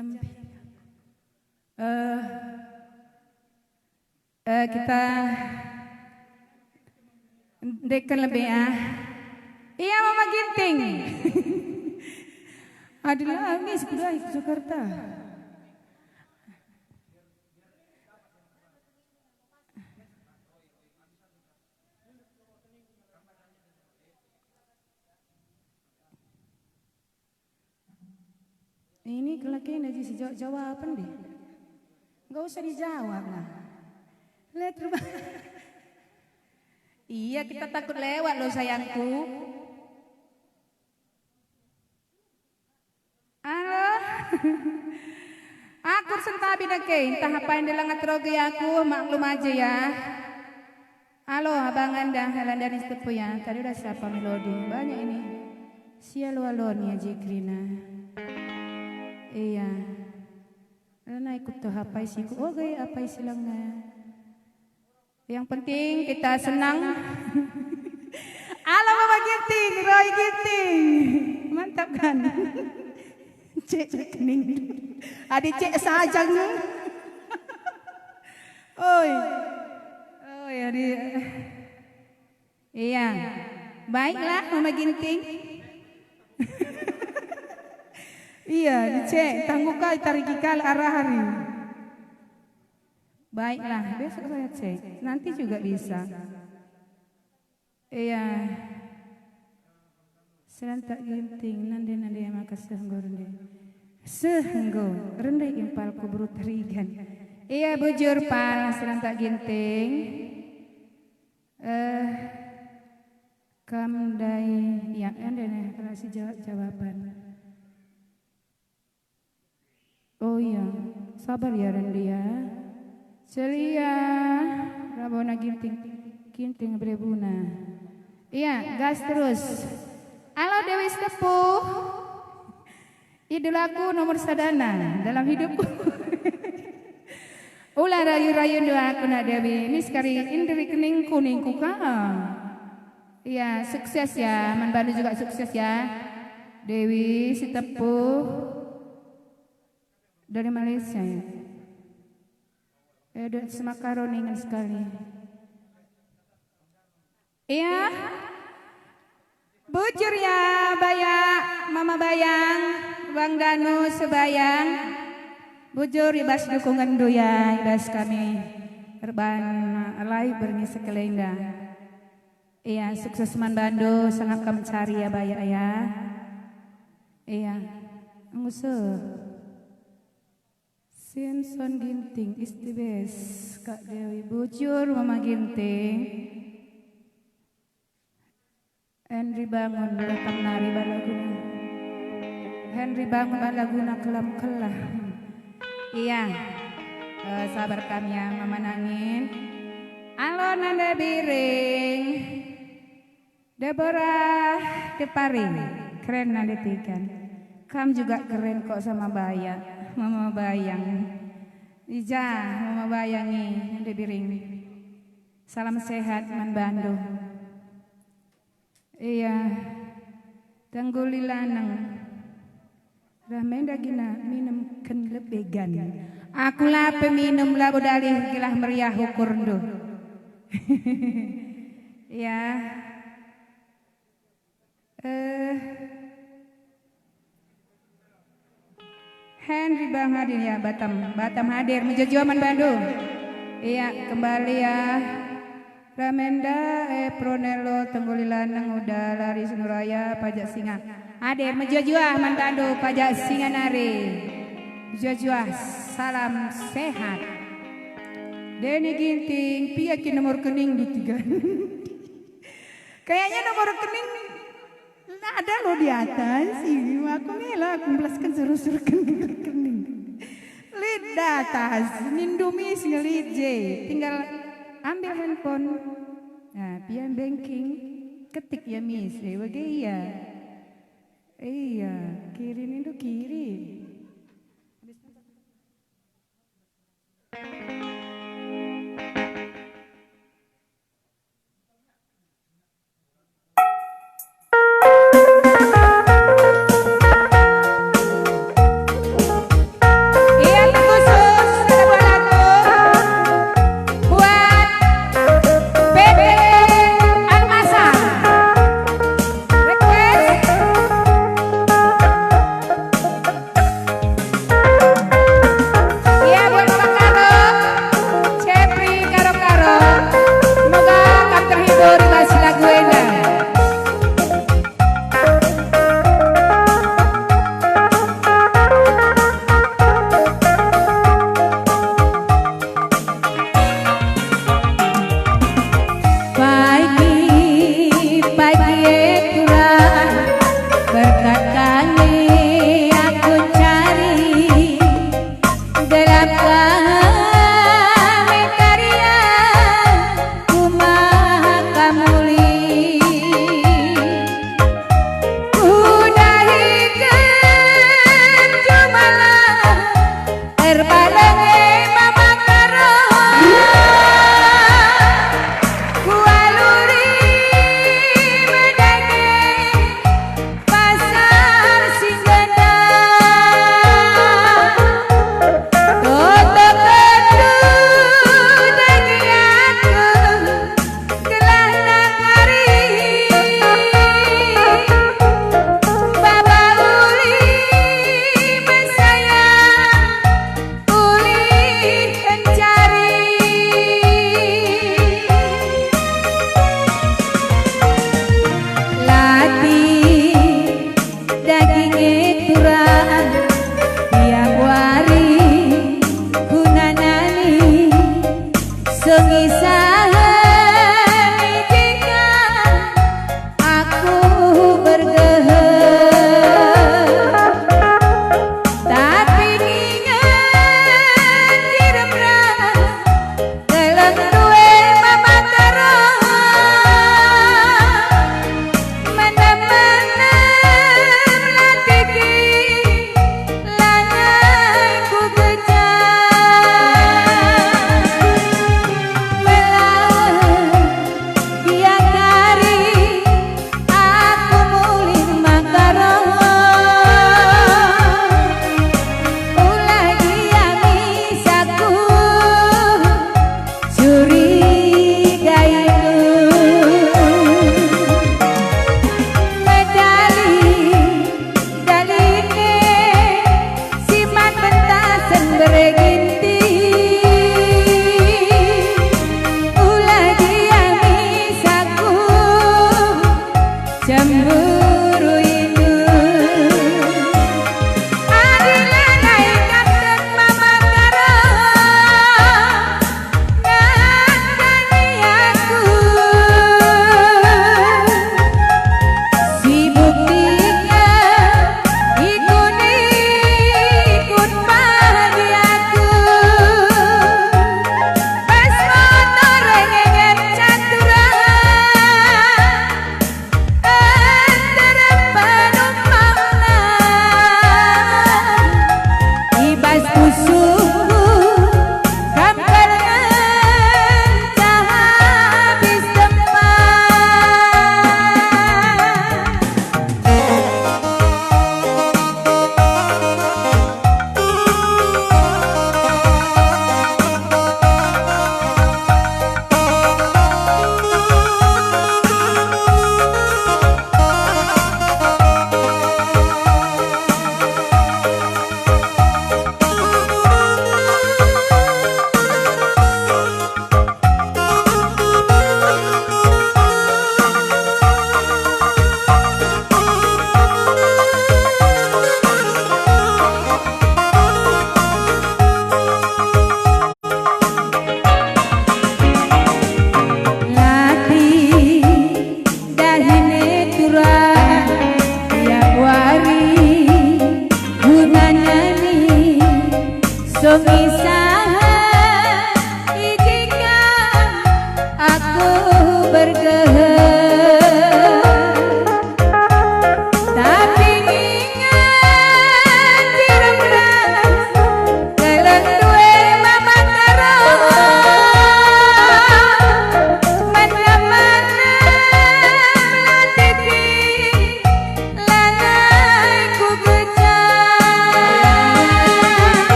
[SPEAKER 6] Jambi. Kita dekan lebih ya. Iya Mama Ginting. Ada lagi sudah ke Jakarta. Ini kelakian aja sejawab jawaban deh. Gak usah dijawab lah. Lihat rumah. Iya kita takut lewat loh sayangku. Halo. Aku sentabi dake. Entah apa yang dilangat rogi aku maklum aja ya. Halo abang anda Helan dari Stepu ya. Tadi udah siapa melodi banyak ini. Sialu alon ya Jikrina. Iya. Karena ikut tuh apa isiku. Oke apa isilangnya. Yang penting kita senang. Halo Mama Ginting, Roy Ginting. Mantap kan? Cek rekening. Adik cek saja nih. Oi. Oh ya dia. Iya. Baiklah Mama Ginting. Iya, dicek tangguh kali tarik kali arah hari. Baiklah, besok saya cek. Nanti juga bisa. Iya. Serentak Ginting, nande maka sehenggo rendah. Sehenggo rendah impal kuburu terigan. Iya bujur pal serentak Ginting. Kamdai ya ande kasih jawaban. Oh iya, sabar ya Rendia. Ceria, Rabona Ginting Brebuna. Iya, gas terus. Halo Dewi Stepu. Idolaku nomor sadana dalam hidupku. Ulah rayu-rayu doaku nak Dewi. Ini sekali indri kening kuning kuka. Iya, sukses ya. Manbandu juga sukses ya. Dewi Stepu. Dari Malaysia ya. Semakaroni ingat sekali. Iya. Bujur ya Bayak, Mama Bayang, Bang Danu Sebayang. Bujur ibas dukungan doya, ibas kami erban alai berni sekelenda. Iya, sukses Manbandu, sangat kami cari ya Bayak ya. Iya. Ngusuh. Simpson Ginting istibes Kak Dewi bujur Mama Ginting. Henry bangun datang nari balaguna. Henry bangun balaguna kelam kelah. Iya. Sabar kami ya Mama nangin. Halo Nanda Biring. Deborah Deparing. Keren Nanda Tikan. Kamu juga keren kok sama Bayak. Mama Bayang. Ija, Mama Bayangi, Nanda Biring. Salam sehat Manbandu. Iya. Tangguli lanang. Ramenda gina minum ken lebegan. Aku lah peminum labu dalih gilah meriah ukur ndo. Iya. Henry Bang hadir ya Batam hadir menjajua Manbandu. Iya kembali ya. Ramenda Pronelo Tengguli Lanang udah lari Senuraya pajak singa. Hadir menjajua Manbandu pajak singa nari. Menjajua salam sehat. Deni Ginting piyakin nomor kening di 3. Kayaknya nomor kening ada lo di atas sih. Aku nela aku belaskan suruh-suruh kening. Lidah atas nindumis ngelije. Tinggal ambil handphone. Nah, pian banking ketik ya Miss. Iya. Iya, kiri nindu kiri. Sengisahan izinkan aku bergeher, tapi ingat diremrah dalam duwe mama terang mana-mana melatiki lanai ku kejar.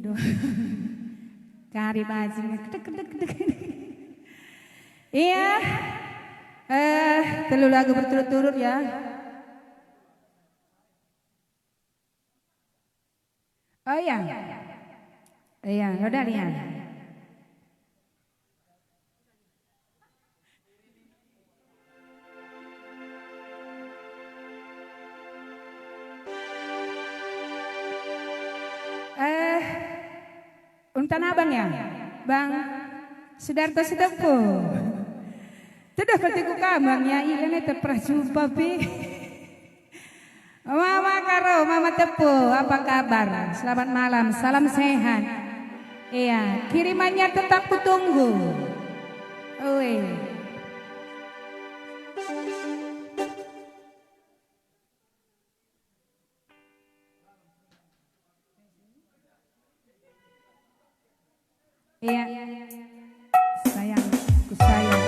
[SPEAKER 6] Aduh. Kari bajing. Iya. Telu lagu berturut-turut ya. Oh iya. Iya, udah lihat. Untan abang ya, Bang Sudarto Sitepu. Sudah ketiku kamangnya, ikan itu pernah jumpa bi. Mama Karo, Mama Tepu, apa kabar? Selamat malam, salam sehat. Iya, kirimannya tetap kutunggu. Oi. Iya, sayang, ku sayang.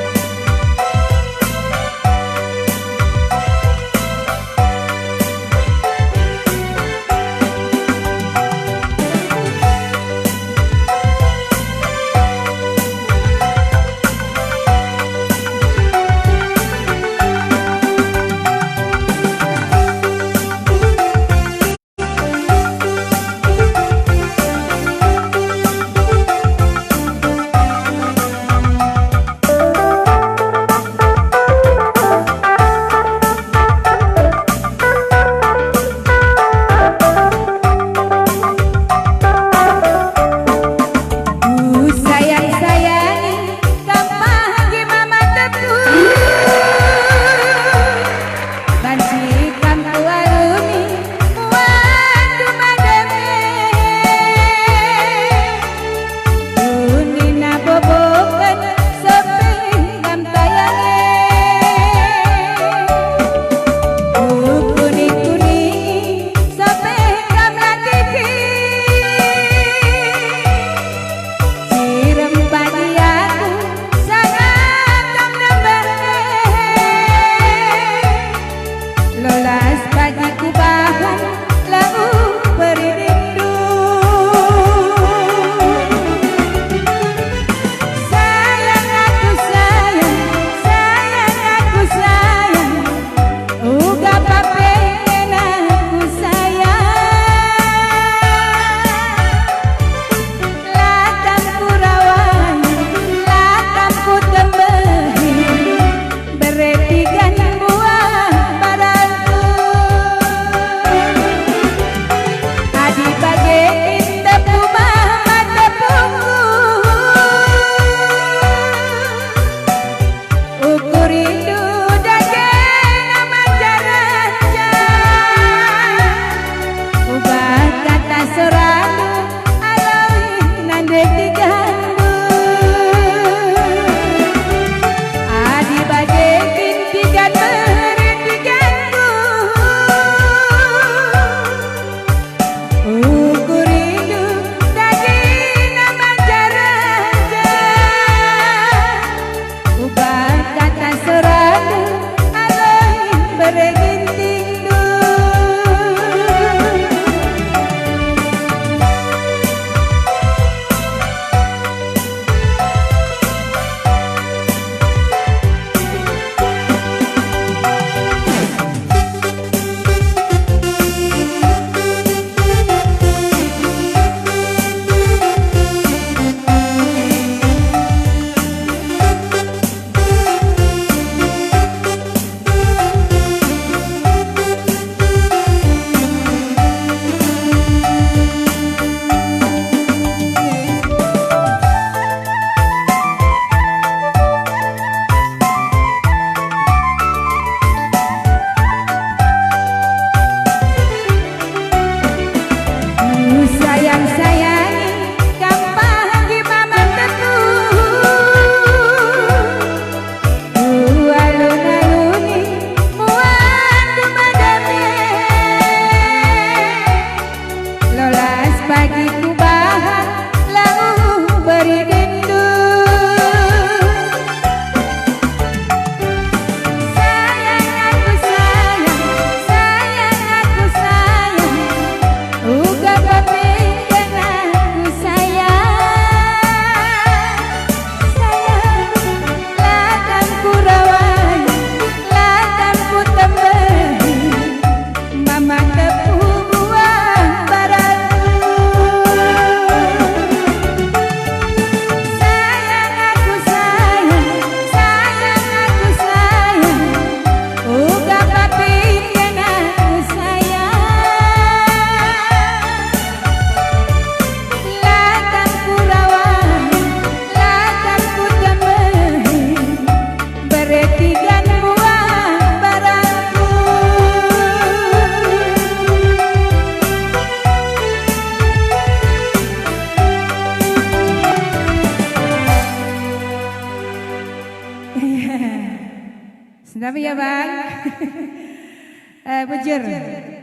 [SPEAKER 6] Bujur,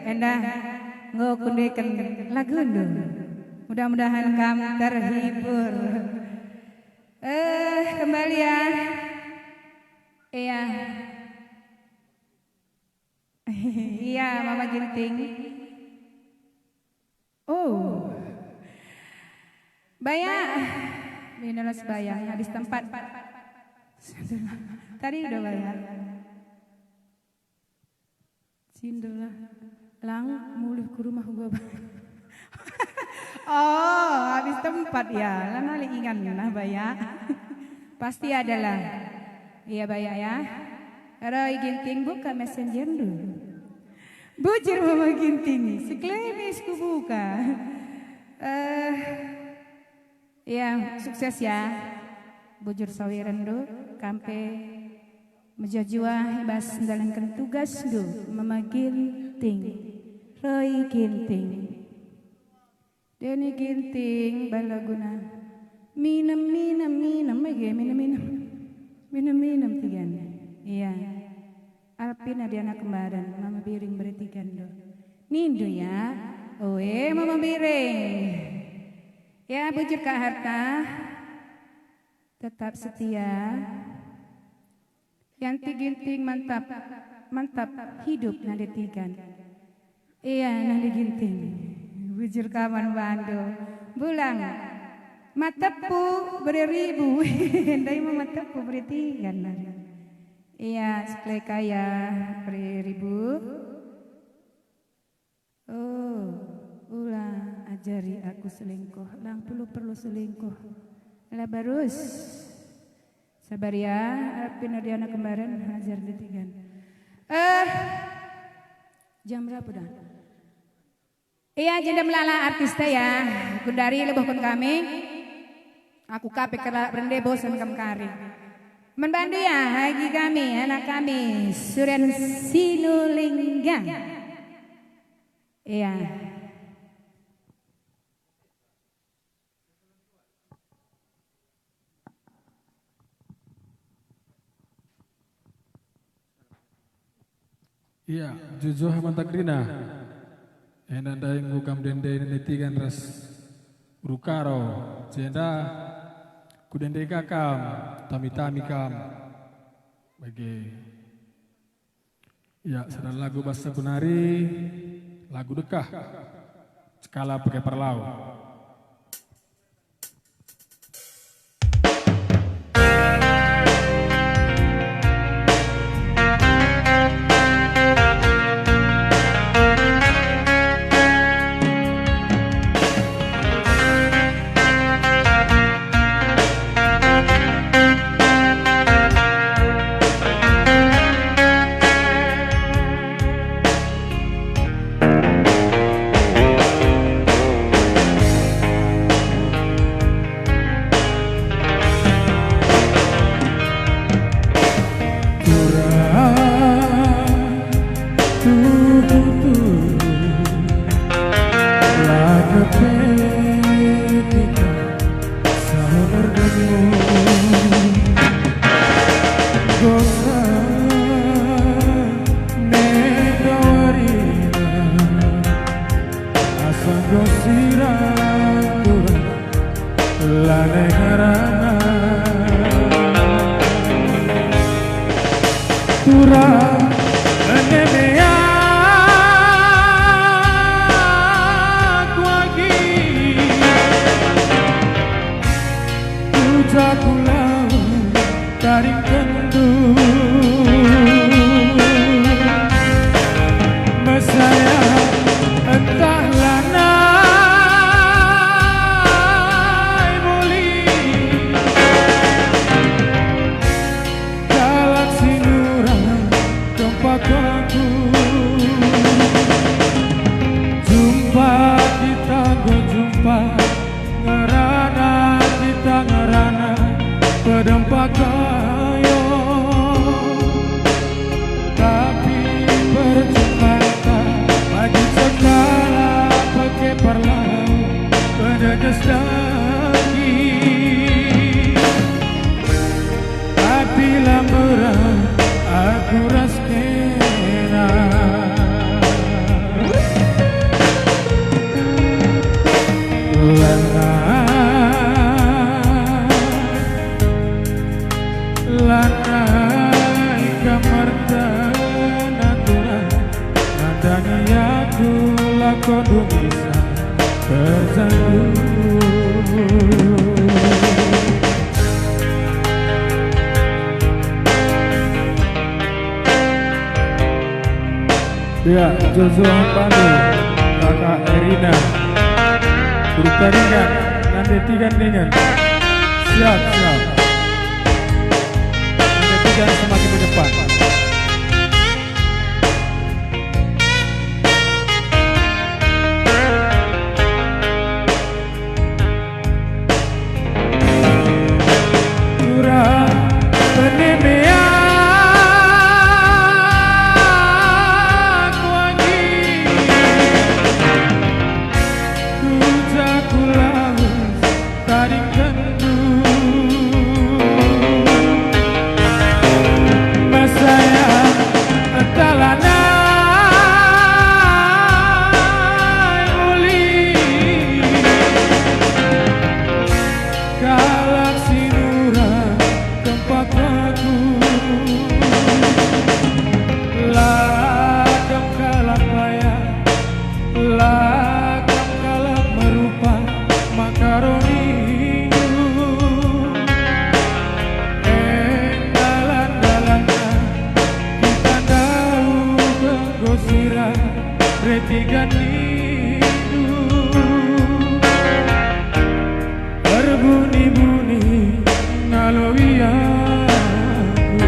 [SPEAKER 6] endah ngokundekan lagu ndo. Mudah-mudahan kamu terhibur. Kembali ya. Iya. Iya, Mama Ginting. Oh. Bayang. Inilah sebayang habis tempat. Tadi udah bayar. Sindolah. Lang mulih ke rumah gua. Oh, habis tempat ya. Lama ingat nah Baya. Pasti adalah. Iya Baya ya. Roy Ginting buka messenger dulu. Bujur Mama Ginting. Seklemis ku buka. Ya, sukses ya. Bujur sawiran do, kampe menjajua hebas menjalankan tugas do, Mama Ginting, Roy Ginting, Denny Ginting, balaguna, minum, tigan, iya, Alpin ada anak kembaran, Mama Biring bertigan do, Nindu ya, oe Mama Biring. Ya, bujur Kak Harta, tetap setia. Yanti Ginting mantap, hidup nade tigan. Iya, nade Ginting, bujur kaman Bando, bulang, matepu beribu, endai matepu beritigan. Iya, seplay kaya beribu. Oh, ulah. Ajari aku selingkuh, lang perlu selingkuh. Lah barus. Sabar ya, Alpin ada anak kembaran, ajar detigan. Jam berapa dah? Iya, janda melala artis ya. Kundari lebuhkan kami. Aku kape kelak berende bosan kam kari. Membantu ya, hagi kami, anak kami, Suren Sinulingga. Iya.
[SPEAKER 2] Iya, jujur mantak Rina. Enanda yang ngukam dende netigan ras urukaro. Jenda kudende kakam, tami kam. Bagi. Ya, sedang lagu bahasa kunari, lagu dekah. Skala pakai perlau. lakon bisa tersandu. Ya, Joshua Panu, kakak Erina, bertaringan, nanti tiga dengan siap. Nanti tiga semakin ke depan. Curang penemea retigan itu berbunyi-bunyi ngaloi aku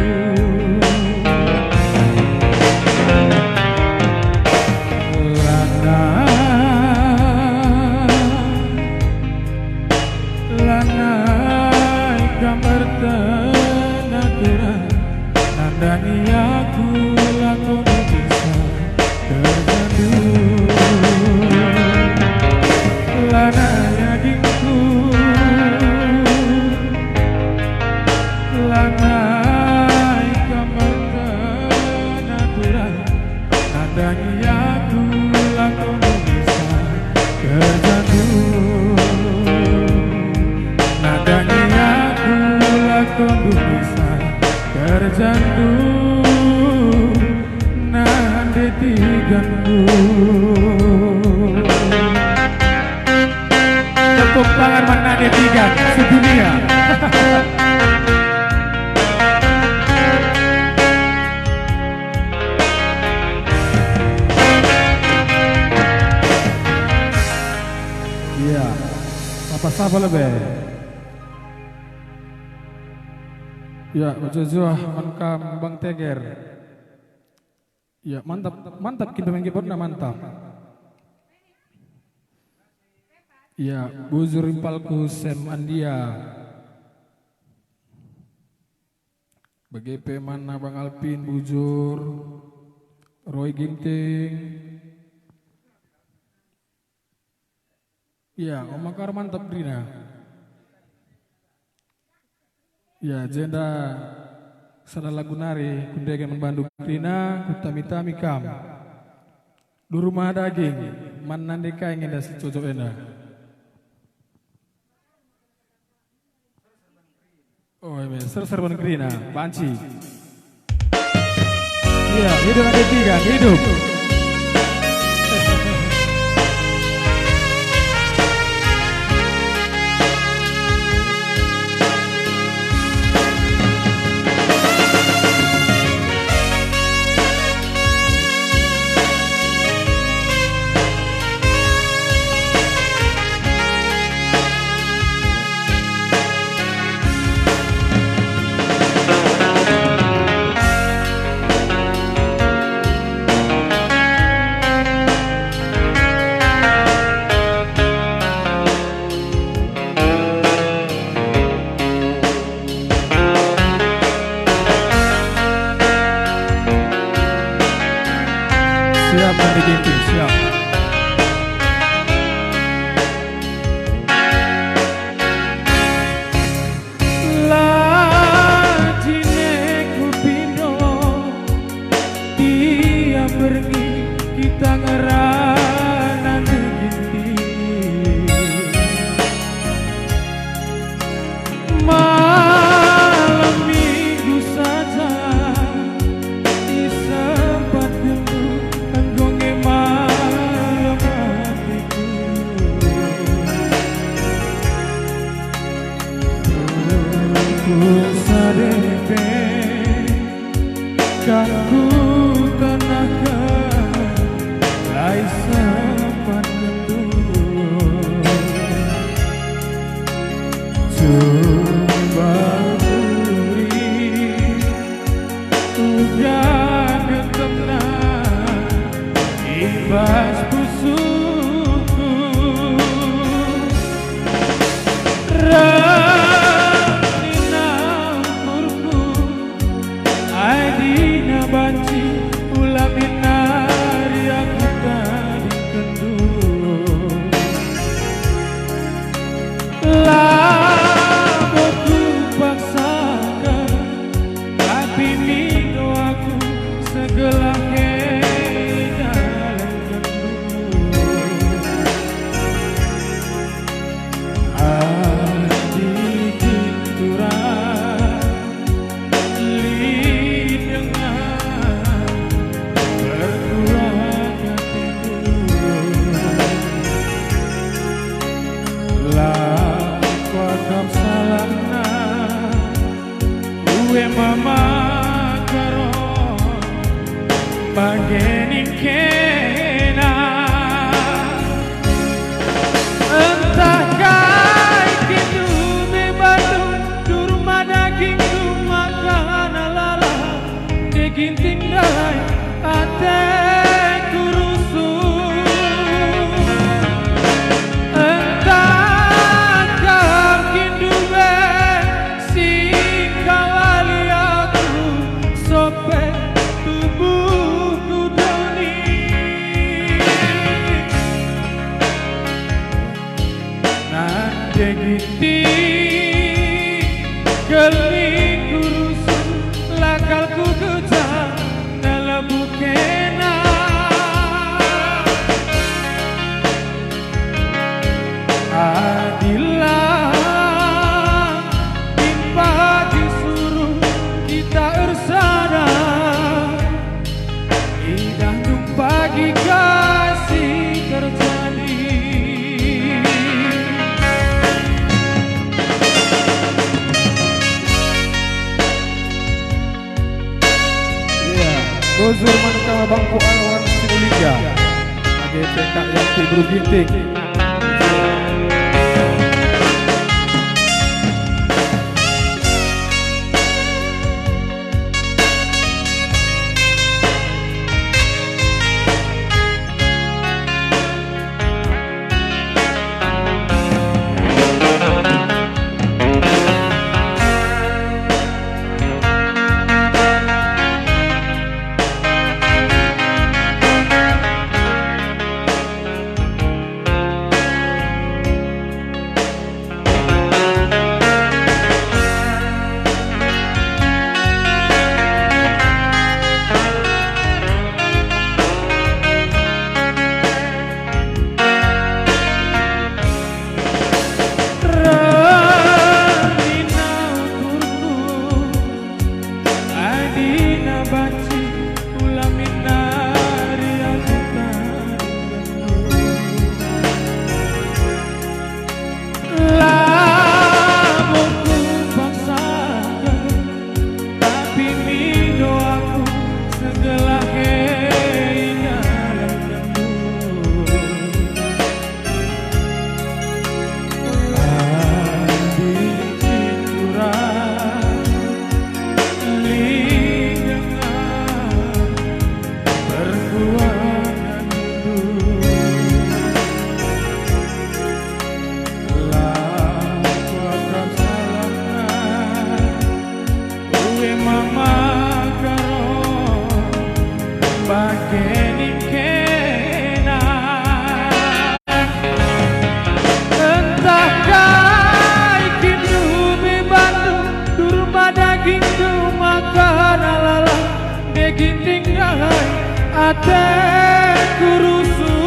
[SPEAKER 2] lanai gambar tenaturan nandani aku lakon bisa tersandu. Lananya dingku, lanai kamar tenaturan nandani aku lakon bisa tersandu. Nadanya aku lakon bisa tersandu. Tiganku tepuk tangan mana dia tiga sedunia. Iya, apa sapa lebih? Ya, Joshua Mankam Bang Teger. Ya mantap kita main keyboardnya mantap. Ya Buzur Impalku Sem Andia, BGP mana Bang Alpin Bujur, Roy Ginting. Ya Om Makar mantap Rina. Ya Jenda Sada Lagunari, kundegan membantu Krina, kutamita mikam. Di rumah daging, manan deka ingin dah cocok ena. Oh iya, ser-serban Krina, banci. Iya, hidup ada tiga, hidup. Siap, BGP, siap. Lajine kupindo dia pergi kita ngeranan begini. Malam minggu saja di sempat dulu. bebas busukku Ranina kurku Aidina banci Ulaminari aku tadi kendur Laboku paksakan Tapi mino aku segelah Mama karo bagenin kena entah kai kitu me batu durma daging makan alala daging tinggal ate kurusu entah kau kindu si kawali sope tubuhku doni nanti giti geli kurusu lakalku kejam dalam bukena adilah timpa disuruh kita ersada indah pagi kasih terjadi Gozur manakala bangku awan sinuliga AGPK yang tidur ginting ate kurusu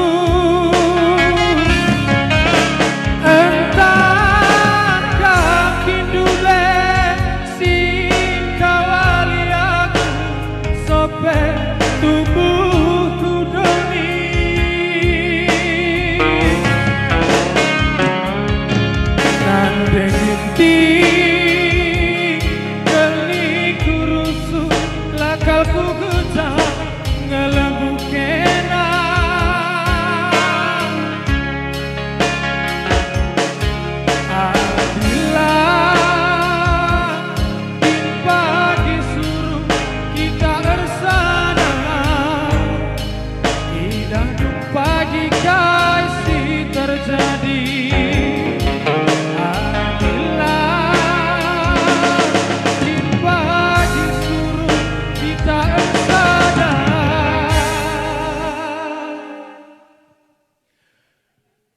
[SPEAKER 2] entah kaki dule sing kawali aku sope tubuhku doni nande ginti geli kurusu lakalku gejah ngelabuke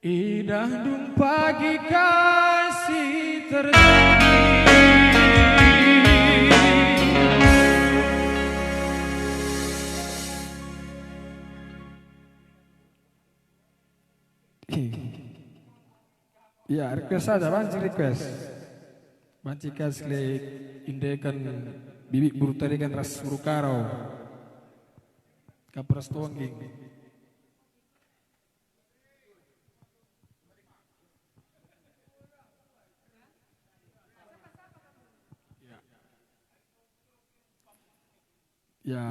[SPEAKER 2] Indah dung pagi kasih terjadi. Ya, request saja, banci request. Banci kasih indekan bibik buru tarikan ras buru karau. Kapras tuangging. Ya,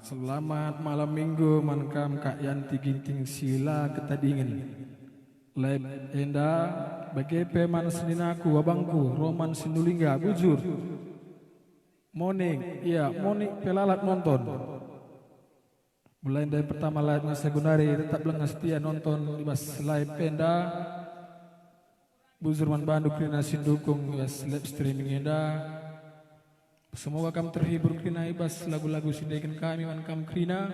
[SPEAKER 2] selamat malam minggu mankam Kak Yanti Ginting Sila Ketadingin. Leb enda bagi peman seninaku abangku Roman Sinulingga bujur. Morning, iya morning pelalat nonton. Mulai dari pertama live Mas Gunari tetap lengan setia nonton di bas live enda. Bujur man Bandung Krina Sindukung ya live streaming enda. Semoga kamu terhibur Krina ibas lagu-lagu sindekan kami man kam Krina.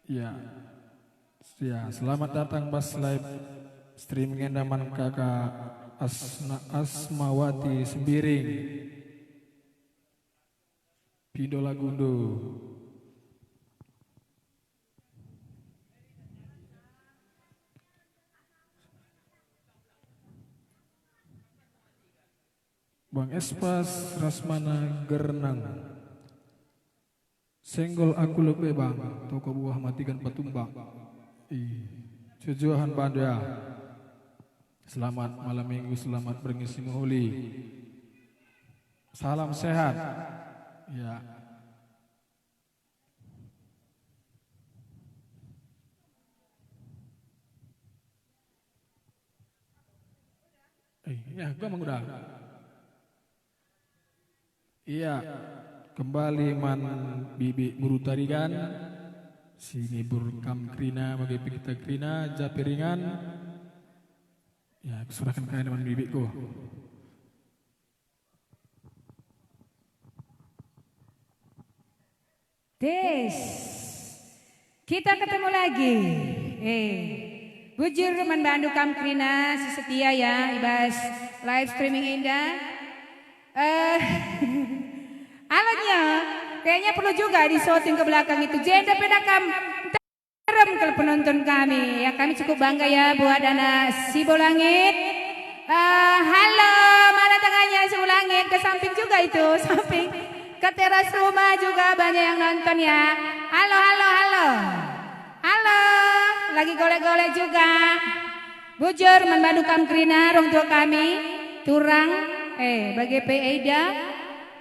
[SPEAKER 2] Ya, selamat datang bas live streaming endaman kakak Asmawati Sembiring, Pido Lagundo. Bang Espas Rasmana Gernang. Senggol aku lebih bang, toko buah matikan patumbang. Tujuan Banda. Selamat malam minggu, selamat berngisi muhuli. Salam sehat. Ya. Ya, gua emang udah. Iya. Kembali man bibi buru tarigan sini burkam Krina bagi kita Krina japiringan ya kesurahkan kaya dengan bibiku.
[SPEAKER 6] Tes kita ketemu lagi bujur man Bandung kam Krina sesetia ya ibas live streaming indah. Alatnya kayaknya perlu juga disorting ke belakang itu. Jenda pedakam terem ke penonton kami. Ya kami cukup bangga ya buat anak Sibolangit. Halo, mana tangannya Sibolangit ke samping juga itu, samping ke teras rumah juga banyak yang nonton ya. Halo, halo, halo. Halo, lagi golek-golek juga. Bujur membandung kam Krina, orang tua kami, turang, bagi P.Eda.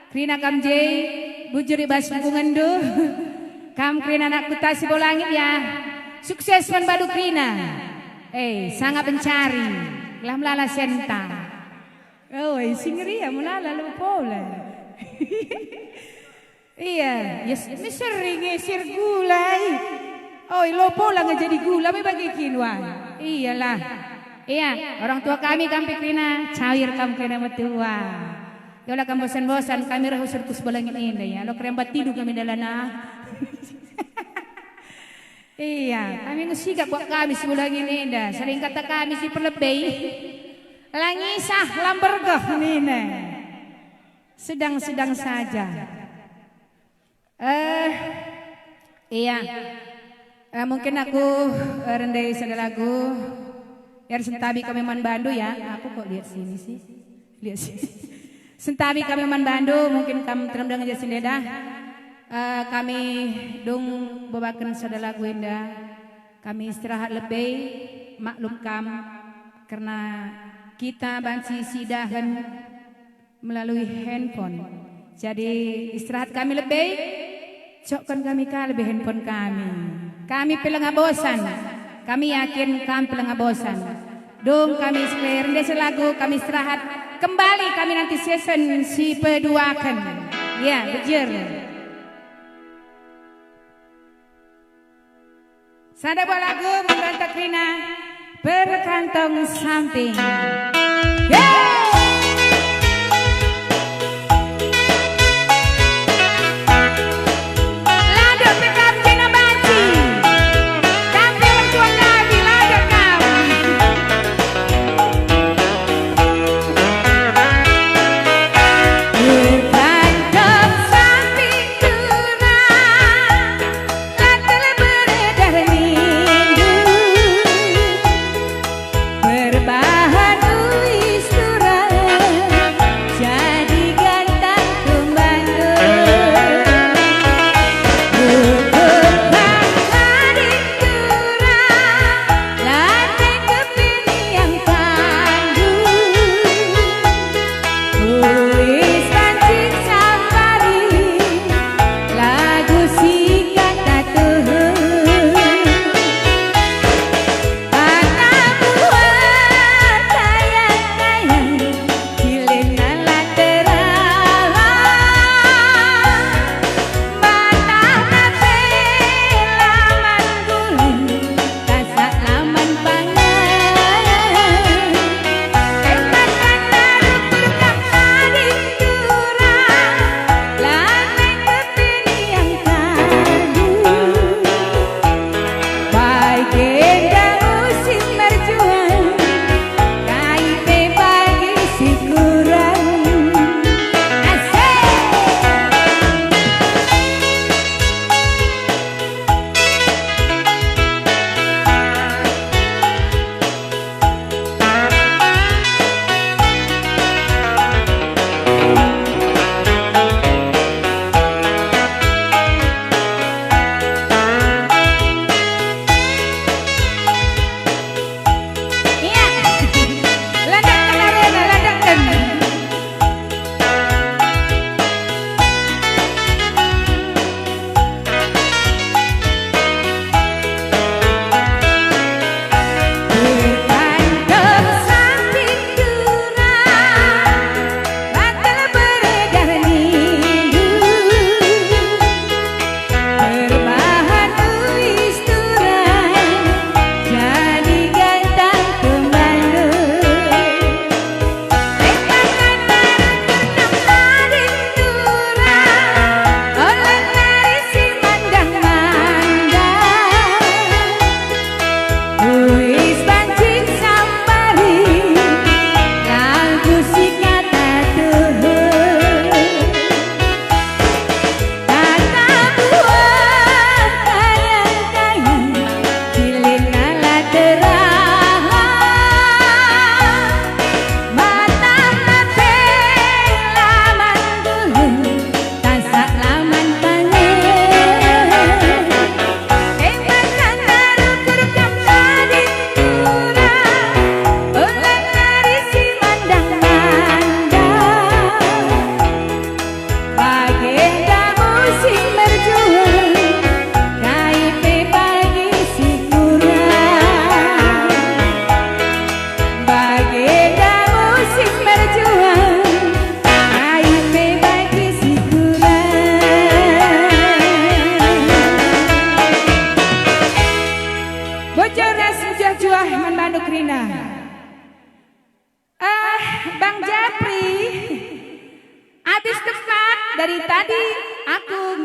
[SPEAKER 6] Krina kam jay, bujur ibas ngendu, kam Krina anak kuta Sibolangit ya, sukses membadu Krina, sangat mencari, lam lala senta, singri ya mulala lupa lah, iya, yes, sering ngesir gulai, lupa lah nggak jadi gula, bagi kinwan, iyalah, iya, orang tua kami kampi Krina, cair kam Krina metua. Yolah kamu bosan-bosan kami rahusur Sibolangit ini ya. Lo kerembat tidur kami dalana. Iya, kami ngusigap buat kami Sibolangit ini dah. Sering kata kami si perlebih. Langisah lambergah ini. Sedang-sedang saja. Iya. Mungkin aku rendai lagu. Biar sentabi kami man Bandu ya. Aku kok lihat sini sih. Lihat sini. Sentabi kami man Bandu, mungkin kamu terendang aja sindedah. Kami dong bawakan sadar lagu indah. Kami istirahat lebih, maklum karena kita banci sidahan melalui handphone. Jadi istirahat kami lebih, cokkan kami lebih handphone kami. Kami pelengah bosan, kami yakin kami pelengah bosan. Dong kami rendah lagu, kami istirahat. Kembali kami nanti season si peduakan. Ya, bejir. Sada buah lagu memberontak Krina berkantong samping. Ladon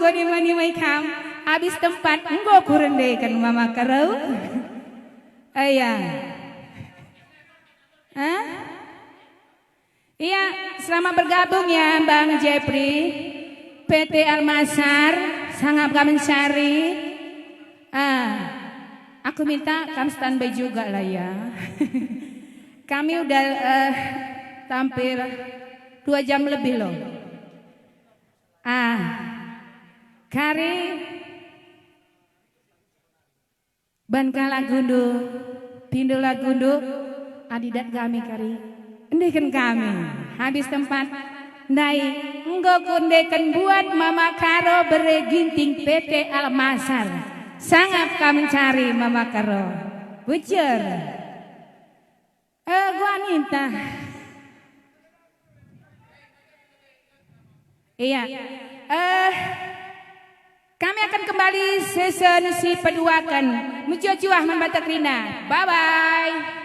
[SPEAKER 6] goni mani mai kam. Habis tempat enggo kurendekan mama karau. Ayah. Hah? Iya, selamat bergabung ya Bang Jepri. PT Almasar sangat kami cari. Aku minta kamu standby juga lah ya. Kami udah tampil 2 jam lebih loh. Kari Banka Lagundu, Pindu Lagundu, adidat kami kari. Endekan kami, habis tempat Nai, enggo kundekan buat Mama Karo bereginting PT Almasar. Sangat kami cari Mama Karo. Bujur. Gua minta. Iya. Kami akan kembali season si peduakan. Mujo juah membatak Rina. Bye bye.